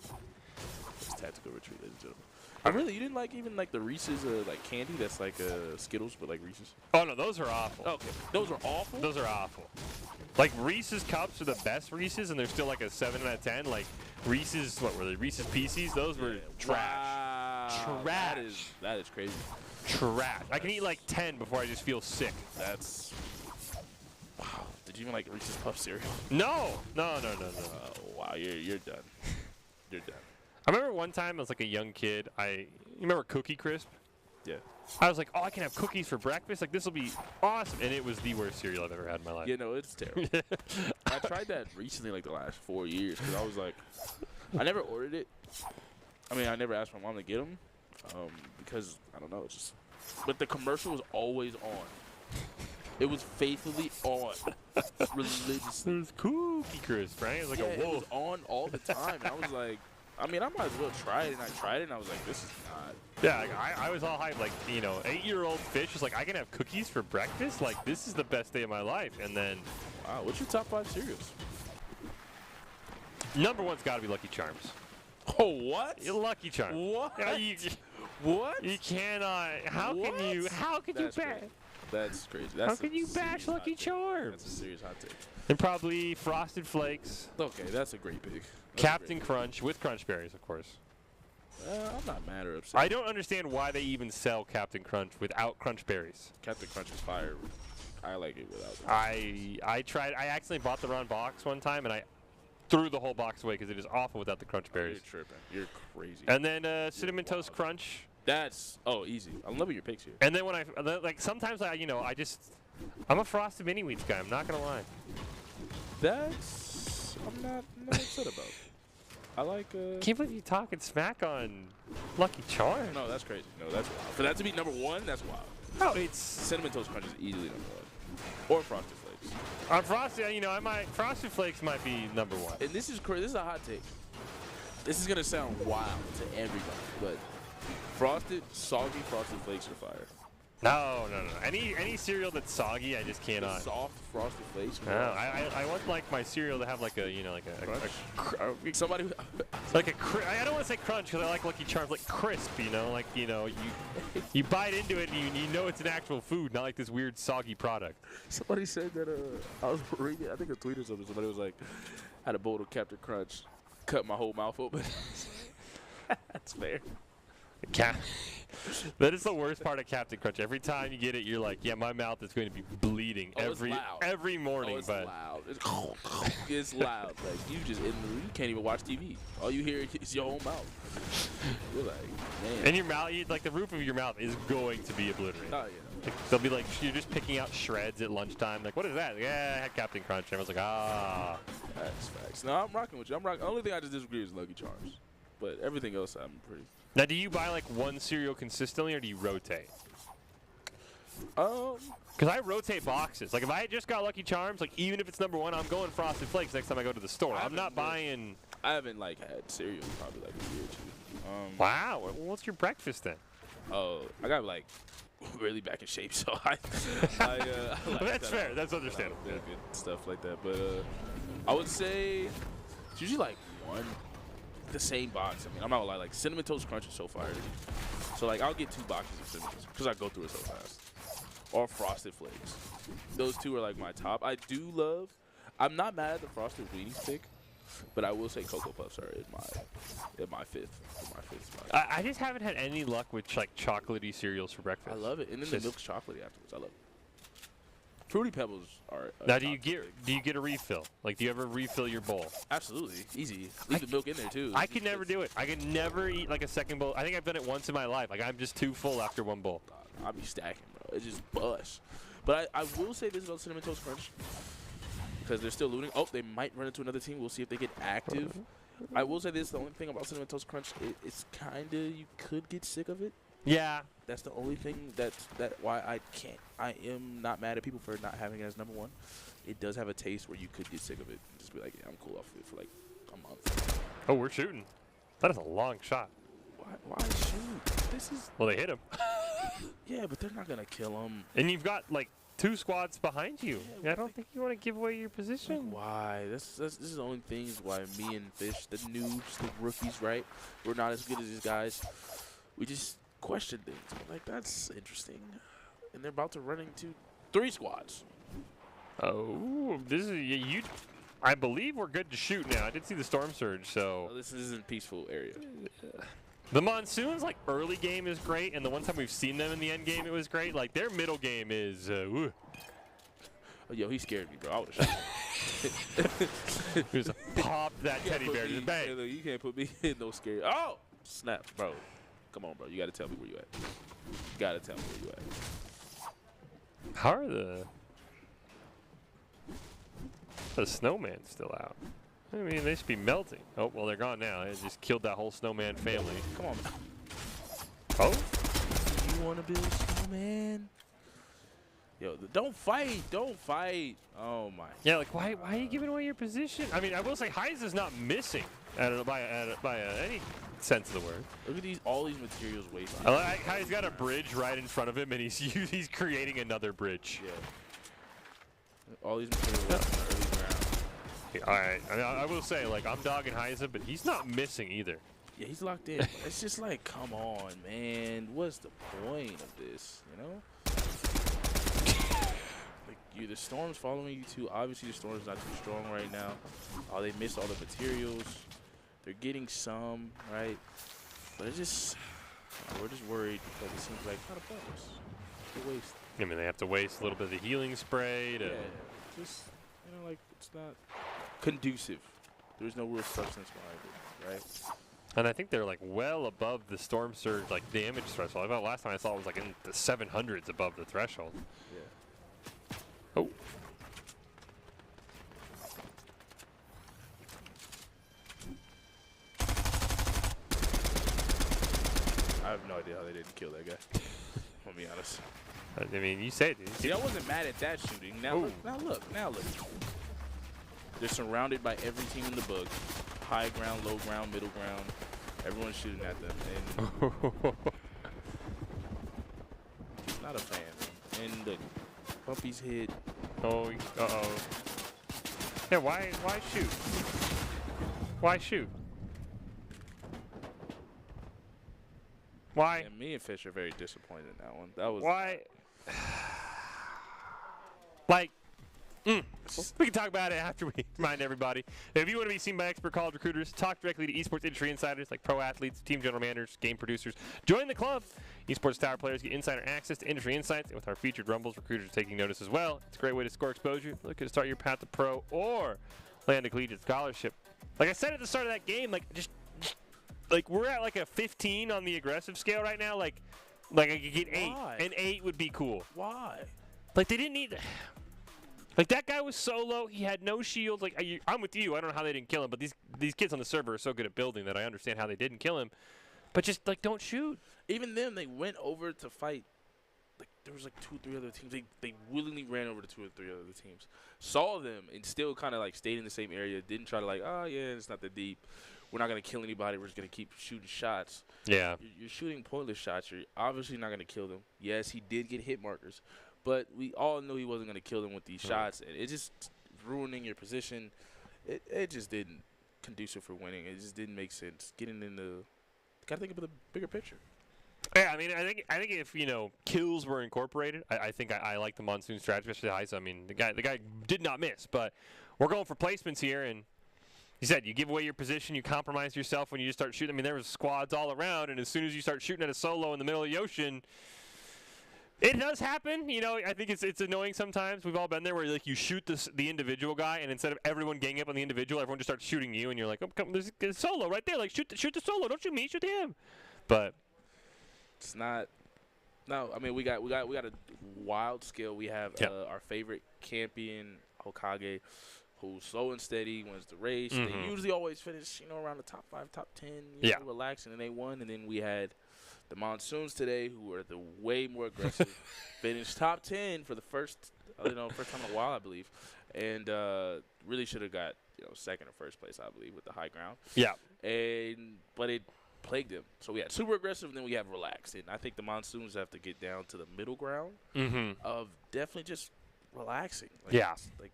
It's tactical retreat, ladies and gentlemen. Oh, really? You didn't like even like the Reese's like candy that's like Skittles but like Reese's? Oh, no, those are awful. Okay. Those are awful? Those are awful. Like, Reese's Cups are the best Reese's, and they're still like a 7 out of 10. Like, Reese's, what were they? Reese's Pieces? Those were trash. Wow. Trash. That is crazy. Trash. I can eat like 10 before I just feel sick. That's... Wow. Did you even like Reese's Puff cereal? No. No. Wow, you're done. You're done. I remember one time I was like a young kid. You remember Cookie Crisp? Yeah. I was like, oh, I can have cookies for breakfast. Like, this will be awesome. And it was the worst cereal I've ever had in my life. Yeah, no, it's terrible. I tried that recently, like the last 4 years, because I was like, I never ordered it. I mean, I never asked my mom to get them, because, I don't know, it's just, but the commercial was always on. It was faithfully on, religiously. It was Cookie Crisp, right? It was like a It wolf. was on all the time, and I was like, I mean, I might as well try it, and I tried it, and I was like, this is not. Yeah, like, I was all hyped. Like, 8-year-old fish is like, I can have cookies for breakfast? Like, this is the best day of my life. And then... Wow, what's your top 5 cereals? Number one's got to be Lucky Charms. Oh, what? Lucky Charms. What? Yeah, What? you cannot... How can you That's bash... crazy. That's crazy. How can you bash Lucky Charms? That's a serious hot take. And probably Frosted Flakes. Okay, that's a great pick. Captain Crunch with Crunch Berries, of course. I'm not mad or upset. I don't understand why they even sell Captain Crunch without Crunch Berries. Captain Crunch is fire. I like it without them. I tried. I accidentally bought the wrong box one time, and I threw the whole box away because it is awful without the Crunch Berries. You're tripping. You're crazy. And then Cinnamon Toast Crunch. That's easy. I'm loving your picks here. And then when sometimes I'm a Frosted Mini Wheats guy. I'm not gonna lie. That's I'm not upset about. I like. Can't believe you talking smack on Lucky Charms. No, that's crazy. No, that's wild. For that to be number one, that's wild. No, it's Cinnamon Toast Crunch is easily number one, or Frosted Flakes. on Frosted. Frosted Flakes might be number one. And this is crazy. This is a hot take. This is gonna sound wild to everybody, but soggy Frosted Flakes are fire. No. Any cereal that's soggy, I just cannot. Soft Frosted Flakes. No, I want like my cereal to have like a Somebody. I don't want to say crunch because I like Lucky Charms, like crisp. You bite into it and you know it's an actual food, not like this weird soggy product. Somebody said that I was reading. I think a tweet or something. Somebody was like, had a bowl of Captain Crunch, cut my whole mouth open. That's fair. That is the worst part of Captain Crunch. Every time you get it, you're like, yeah, my mouth is going to be bleeding every morning. It's loud. It's loud. Like you can't even watch TV. All you hear is your own mouth. You're like, man. And your mouth, like the roof of your mouth is going to be obliterated. Oh yeah. Like, they'll be like, you're just picking out shreds at lunchtime. Like, what is that? Like, yeah, I had Captain Crunch. And I was like, ah. That's facts. No, I'm rocking with you. The only thing I just disagree is Lucky Charms, but everything else I'm pretty. Now, do you buy like one cereal consistently, or do you rotate? Because I rotate boxes. Like if I just got Lucky Charms, like even if it's number one, I'm going Frosted Flakes next time I go to the store. I'm not buying. I haven't like had cereal in probably like a year or two. Wow. Well, what's your breakfast then? Oh, I got like really back in shape, so I like that's fair. That's understandable. Good stuff like that, but I would say it's usually like the same box. I mean, I'm not gonna lie, like Cinnamon Toast Crunch is so fire to me. So like I'll get 2 boxes of Cinnamon Toast because I go through it so fast. Or Frosted Flakes. Those two are like my top. I'm not mad at the Frosted Weenies pick, but I will say Cocoa Puffs are in my fifth. spot. I just haven't had any luck with like chocolatey cereals for breakfast. I love it, and then the milk's chocolatey afterwards. I love it. Fruity Pebbles are. Now, do you get a refill? Like, do you ever refill your bowl? Absolutely, easy. Leave the milk in there too. I could never do it. I could never eat like a second bowl. I think I've done it once in my life. Like, I'm just too full after one bowl. I'll be stacking, bro. It's just bust. But I will say this about Cinnamon Toast Crunch because they're still looting. Oh, they might run into another team. We'll see if they get active. I will say this: the only thing about Cinnamon Toast Crunch, it's kinda you could get sick of it. Yeah. That's the only thing that why I can't. I am not mad at people for not having it as number one. It does have a taste where you could get sick of it and just be like, yeah, I'm cool off of it for like a month. Oh, we're shooting. That is a long shot. Why shoot? This is. Well, they hit him. Yeah, but they're not gonna kill him. And you've got like 2 squads behind you. Yeah, I don't think you want to give away your position. Why? This is the only things why me and Fish, the noobs, the rookies, right? We're not as good as these guys. We just question things. We're like, that's interesting. And they're about to run into 3 squads. Oh, this is you. I believe we're good to shoot now. I did see the storm surge, so. Oh, this isn't peaceful area. The Monsoons, like, early game is great, and the one time we've seen them in the end game, it was great. Like, their middle game is, Oh, yo, he scared me, bro. I would have shot. just popped that teddy bear. Just bang. Hey, look, you can't put me in no scary. Oh, snap, bro. Come on, bro. You got to tell me where you at. You got to tell me where you at. How are the snowman still out? I mean, they should be melting. Oh, well, they're gone now. They just killed that whole snowman family. Come on, man. Oh? You want to build a snowman? Yo, don't fight. Don't fight. Oh, my. Yeah, like, why are you giving away your position? I mean, I will say Heiza's not missing by any sense of the word. Look at all these materials wasted. I like how he's got a bridge right in front of him, and he's creating another bridge. Yeah. All these materials wasted in the early round. Yeah, all right. I mean, I will say, like, I'm dogging Heiza, but he's not missing either. Yeah, he's locked in. It's just like, come on, man. What's the point of this, you know? Like, the storm's following you, too. Obviously, the storm's not too strong right now. Oh, they missed all the materials. They're getting some, right? But it's just, we're just worried because it seems like kind of pointless. It's a waste. I mean, they have to waste a little bit of the healing spray to... Yeah, just, you know, like, it's not conducive. There's no real substance behind it, right? And I think they're, like, well above the storm surge, like, damage threshold. I thought last time I saw it was, like, in the 700s above the threshold. Yeah. Oh. I have no idea how they didn't kill that guy. I'll be honest. I mean, you say it, dude. See, I wasn't mad at that shooting. Now look, now look. They're surrounded by every team in the book. High ground, low ground, middle ground. Everyone's shooting at them. And not a fan. And look, Bumpy's hit. Oh, uh-oh. Yeah, why shoot? Why shoot? Why? And me and Fish are very disappointed in that one. That was Why? Like, we can talk about it after we remind everybody. If you want to be seen by expert college recruiters, talk directly to esports industry insiders like pro athletes, team general managers, game producers. Join the club. Esports Tower players get insider access to industry insights, and with our featured rumbles, recruiters are taking notice as well. It's a great way to score exposure. Look to start your path to pro or land a collegiate scholarship. Like I said at the start of that game, like like we're at like a 15 on the aggressive scale right now. Like I could get 8, and 8 would be cool. why? Like they didn't need. Like that guy was solo. He had no shield. Like I'm with you. I don't know how they didn't kill him, but these kids on the server are so good at building that I understand how they didn't kill him. But just like don't shoot. Even them, they went over to fight. Like there was like 2 or 3 other teams. They willingly ran over to 2 or 3 other teams. Saw them and still kind of like stayed in the same area. Didn't try to like, oh yeah, it's not that deep. We're not gonna kill anybody. We're just gonna keep shooting shots. Yeah. You're shooting pointless shots. You're obviously not gonna kill them. Yes, he did get hit markers, but we all knew he wasn't gonna kill them with these shots, and it just ruining your position. It just didn't conducive for winning. It just didn't make sense. Getting in the gotta think of the bigger picture. Yeah, I mean, I think if kills were incorporated, I think I like the Monsoon strategy, especially Heiza. I mean, the guy did not miss, but we're going for placements here, and you said you give away your position, you compromise yourself when you just start shooting. I mean, there was squads all around, and as soon as you start shooting at a solo in the middle of the ocean, it does happen. I think it's annoying sometimes. We've all been there where like you shoot the individual guy, and instead of everyone ganging up on the individual, everyone just starts shooting you, and you're like, oh, come, there's a solo right there. Like shoot the solo. Don't shoot me. Shoot him. But it's not. No, I mean we got a wild skill. We have our favorite champion Hokage, who's slow and steady, wins the race. Mm-hmm. They usually always finish, around the top 5, top 10, relaxing, and they won. And then we had the Monsoons today, who were the way more aggressive, finished top 10 for the first time in a while, I believe, and really should have got second or first place, I believe, with the high ground. Yeah, But plagued them. So we had super aggressive, and then we have relaxed. And I think the Monsoons have to get down to the middle ground of definitely just relaxing. Like, Yeah. Like,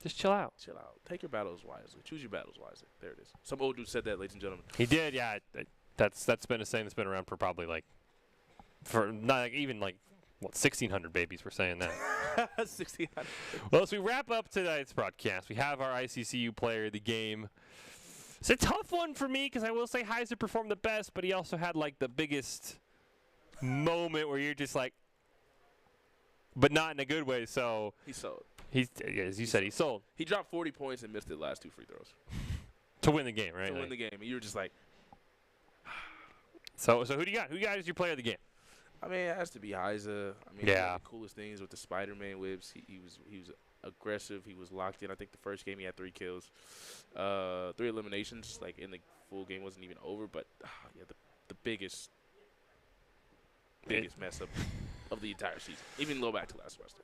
just chill out. chill out. Take your battles wisely. Choose your battles wisely. There it is. Some old dude said that, ladies and gentlemen. He did, yeah. That's been a saying that's been around for probably for not even 1,600 babies were saying that. 1,600. Well, as we wrap up tonight's broadcast, we have our ICCU player of the game. It's a tough one for me because I will say Heiser performed the best, but he also had the biggest moment where you're just but not in a good way. So He sold. As you said, he sold He dropped 40 points and missed the last 2 free throws to win the game, right? to win the game. And you were just like, So who do you got? Who you got as your player of the game? I mean, it has to be Heiser. I mean, Yeah. one of the coolest things with the Spider-Man whips, he was aggressive. He was locked in. I think the first game he had 3 kills, 3 eliminations. In the full game wasn't even over. But yeah, the biggest mess up of the entire season. Even go back to last semester.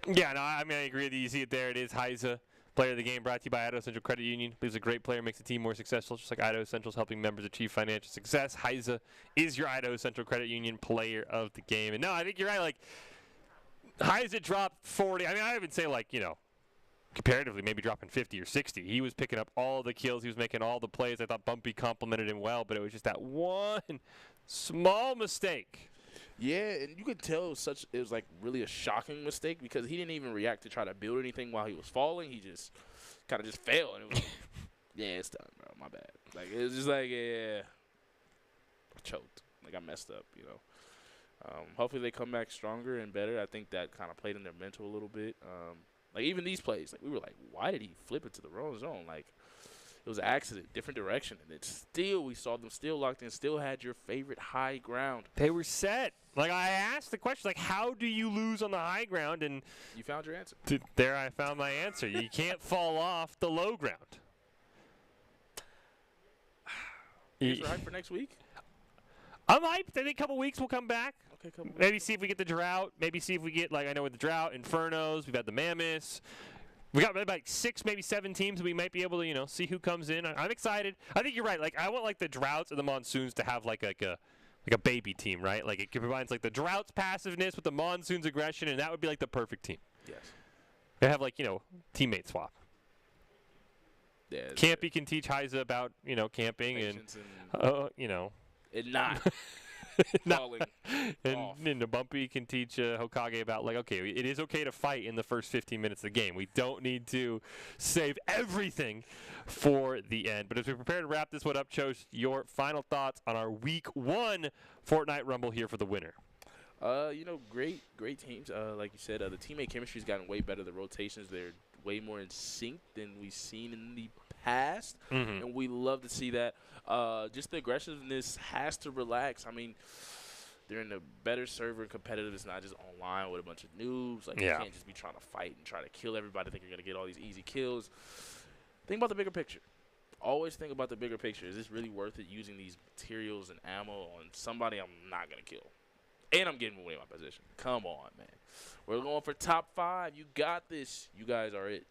Yeah, no, I mean I agree with you. You see it there. It is Heiser. Player of the game brought to you by Idaho Central Credit Union. Believes a great player makes the team more successful, just like Idaho Central's helping members achieve financial success. Heiser is your Idaho Central Credit Union player of the game. And no, I think you're right. Heiser dropped 40. I mean, I would say comparatively, maybe dropping 50 or 60. He was picking up all the kills. He was making all the plays. I thought Bumpy complimented him well, but it was just that one small mistake. Yeah, and you could tell it was really a shocking mistake because he didn't even react to try to build anything while he was falling. He just kind of just fell, and it was yeah, it's done, bro. My bad. It was just yeah, I choked. I messed up, Hopefully they come back stronger and better. I think that kind of played in their mental a little bit. Even these plays, we were why did he flip it to the wrong zone? It was an accident, different direction, and we saw them still locked in, still had your favorite high ground. They were set. I asked the question, how do you lose on the high ground? And you found your answer. There I found my answer. You can't fall off the low ground. You hyped for next week? I'm hyped. I think a couple weeks we'll come back. Okay, couple weeks. Maybe see if we get the drought. Maybe see if we get, I know with the drought, Infernos, we've had the Mammoths. We got about 6, maybe 7 teams we might be able to, see who comes in. I'm excited. I think you're right. I want the droughts and the monsoons to have a baby team, right? It combines the droughts passiveness with the monsoons aggression, and that would be the perfect team. Yes. They have teammate swap. Yeah. Campy can teach Heiser about camping and and not falling off. And Bumpy can teach Hokage about okay, it is okay to fight in the first 15 minutes of the game. We don't need to save everything for the end. But as we prepare to wrap this one up, Chose, your final thoughts on our Week 1 Fortnite Rumble here for the winner. Great teams. Like you said, the teammate chemistry's gotten way better. The rotations, they're way more in sync than we've seen in the past, and we love to see that. Just the aggressiveness has to relax. I mean, they're in a better server, competitive. It's not just online with a bunch of noobs. You can't just be trying to fight and try to kill everybody, think you're going to get all these easy kills. Think about the bigger picture. Always think about the bigger picture. Is this really worth it using these materials and ammo on somebody I'm not going to kill? And I'm getting away my position. Come on, man. We're going for top 5. You got this. You guys are it.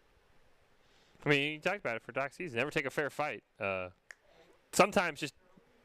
I mean, you talked about it for Doc season. Never take a fair fight. Sometimes just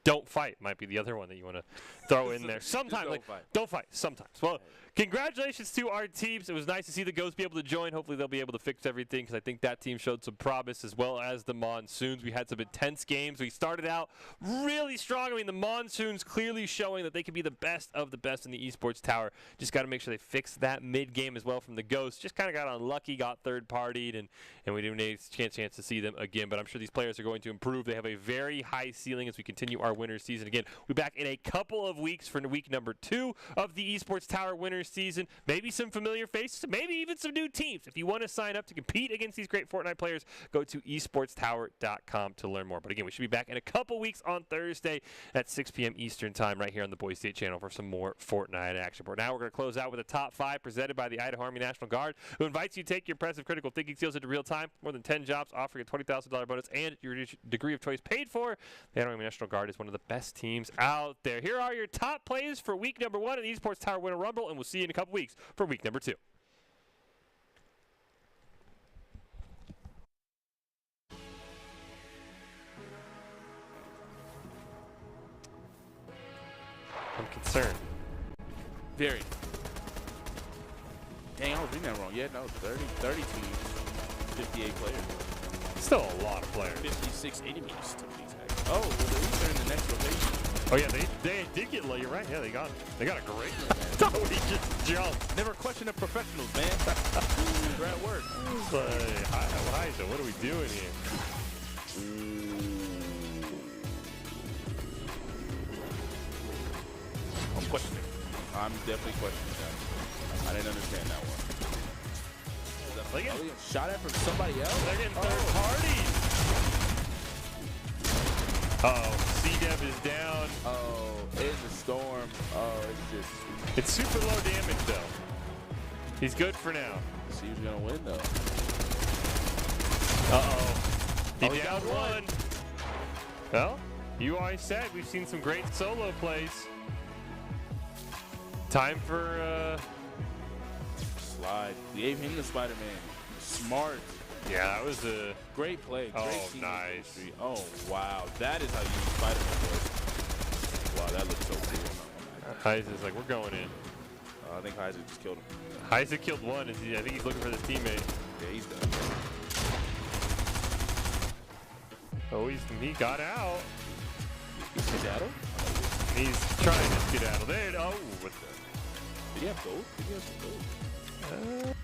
don't fight might be the other one that you want to throw in there. Sometimes, don't fight. Sometimes. Well, congratulations to our teams. It was nice to see the Ghosts be able to join. Hopefully they'll be able to fix everything because I think that team showed some promise as well as the Monsoons. We had some intense games. We started out really strong. I mean, the Monsoons clearly showing that they can be the best of the best in the Esports Tower. Just got to make sure they fix that mid-game as well from the Ghosts. Just kind of got unlucky, got third-partied, and we didn't have a chance to see them again. But I'm sure these players are going to improve. They have a very high ceiling as we continue our winners season. Again, we'll be back in a couple of weeks for week number 2 of the Esports Tower winners season. Maybe some familiar faces, maybe even some new teams. If you want to sign up to compete against these great Fortnite players, go to esportstower.com to learn more. But again, we should be back in a couple weeks on Thursday at 6 p.m. Eastern time right here on the Boise State channel for some more Fortnite action. But now we're going to close out with a top 5 presented by the Idaho Army National Guard, who invites you to take your impressive critical thinking skills into real time. More than 10 jobs offering a $20,000 bonus and your degree of choice paid for. The Idaho Army National Guard is one of the best teams out there. Here are your top plays for week number 1 of the Esports Tower Winter Rumble, and we'll see you in a couple weeks for week number 2. I'm concerned. Very. Dang, I was reading that wrong. Yeah, no, 30 teams, 58 players. Still a lot of players. 56 enemies to be exact. Oh, well, they're in the next rotation. Oh yeah, they did get low. You're right. Yeah, they got a great. Oh, he just jumped. Never question the professionals, man. They're at work. Liza, what are we doing here? I'm questioning. I'm definitely questioning that. I didn't understand that one. Look at Shot at from somebody else? they're getting third parties. Uh-oh, C-Dev is down. Oh, in the storm. Oh, It's super low damage, though. He's good for now. see who's going to win, though. Uh-oh. He He downed got one. Well, you always said we've seen some great solo plays. Time for, Slide. We gave him the Spider-Man. Smart. yeah, that was a... Great play. Great Oh, team nice. chemistry. Oh, wow. That is how you use Spider-Man plays. Wow, that looks so cool. Heise's like, we're going in. I think Isaac just killed him. Heise killed one. I think he's looking for his teammate. Yeah, he's done. Oh, he got out. He's skedaddle? He's trying to skedaddle. There. Oh, what the... Did he have gold? Did he have some gold?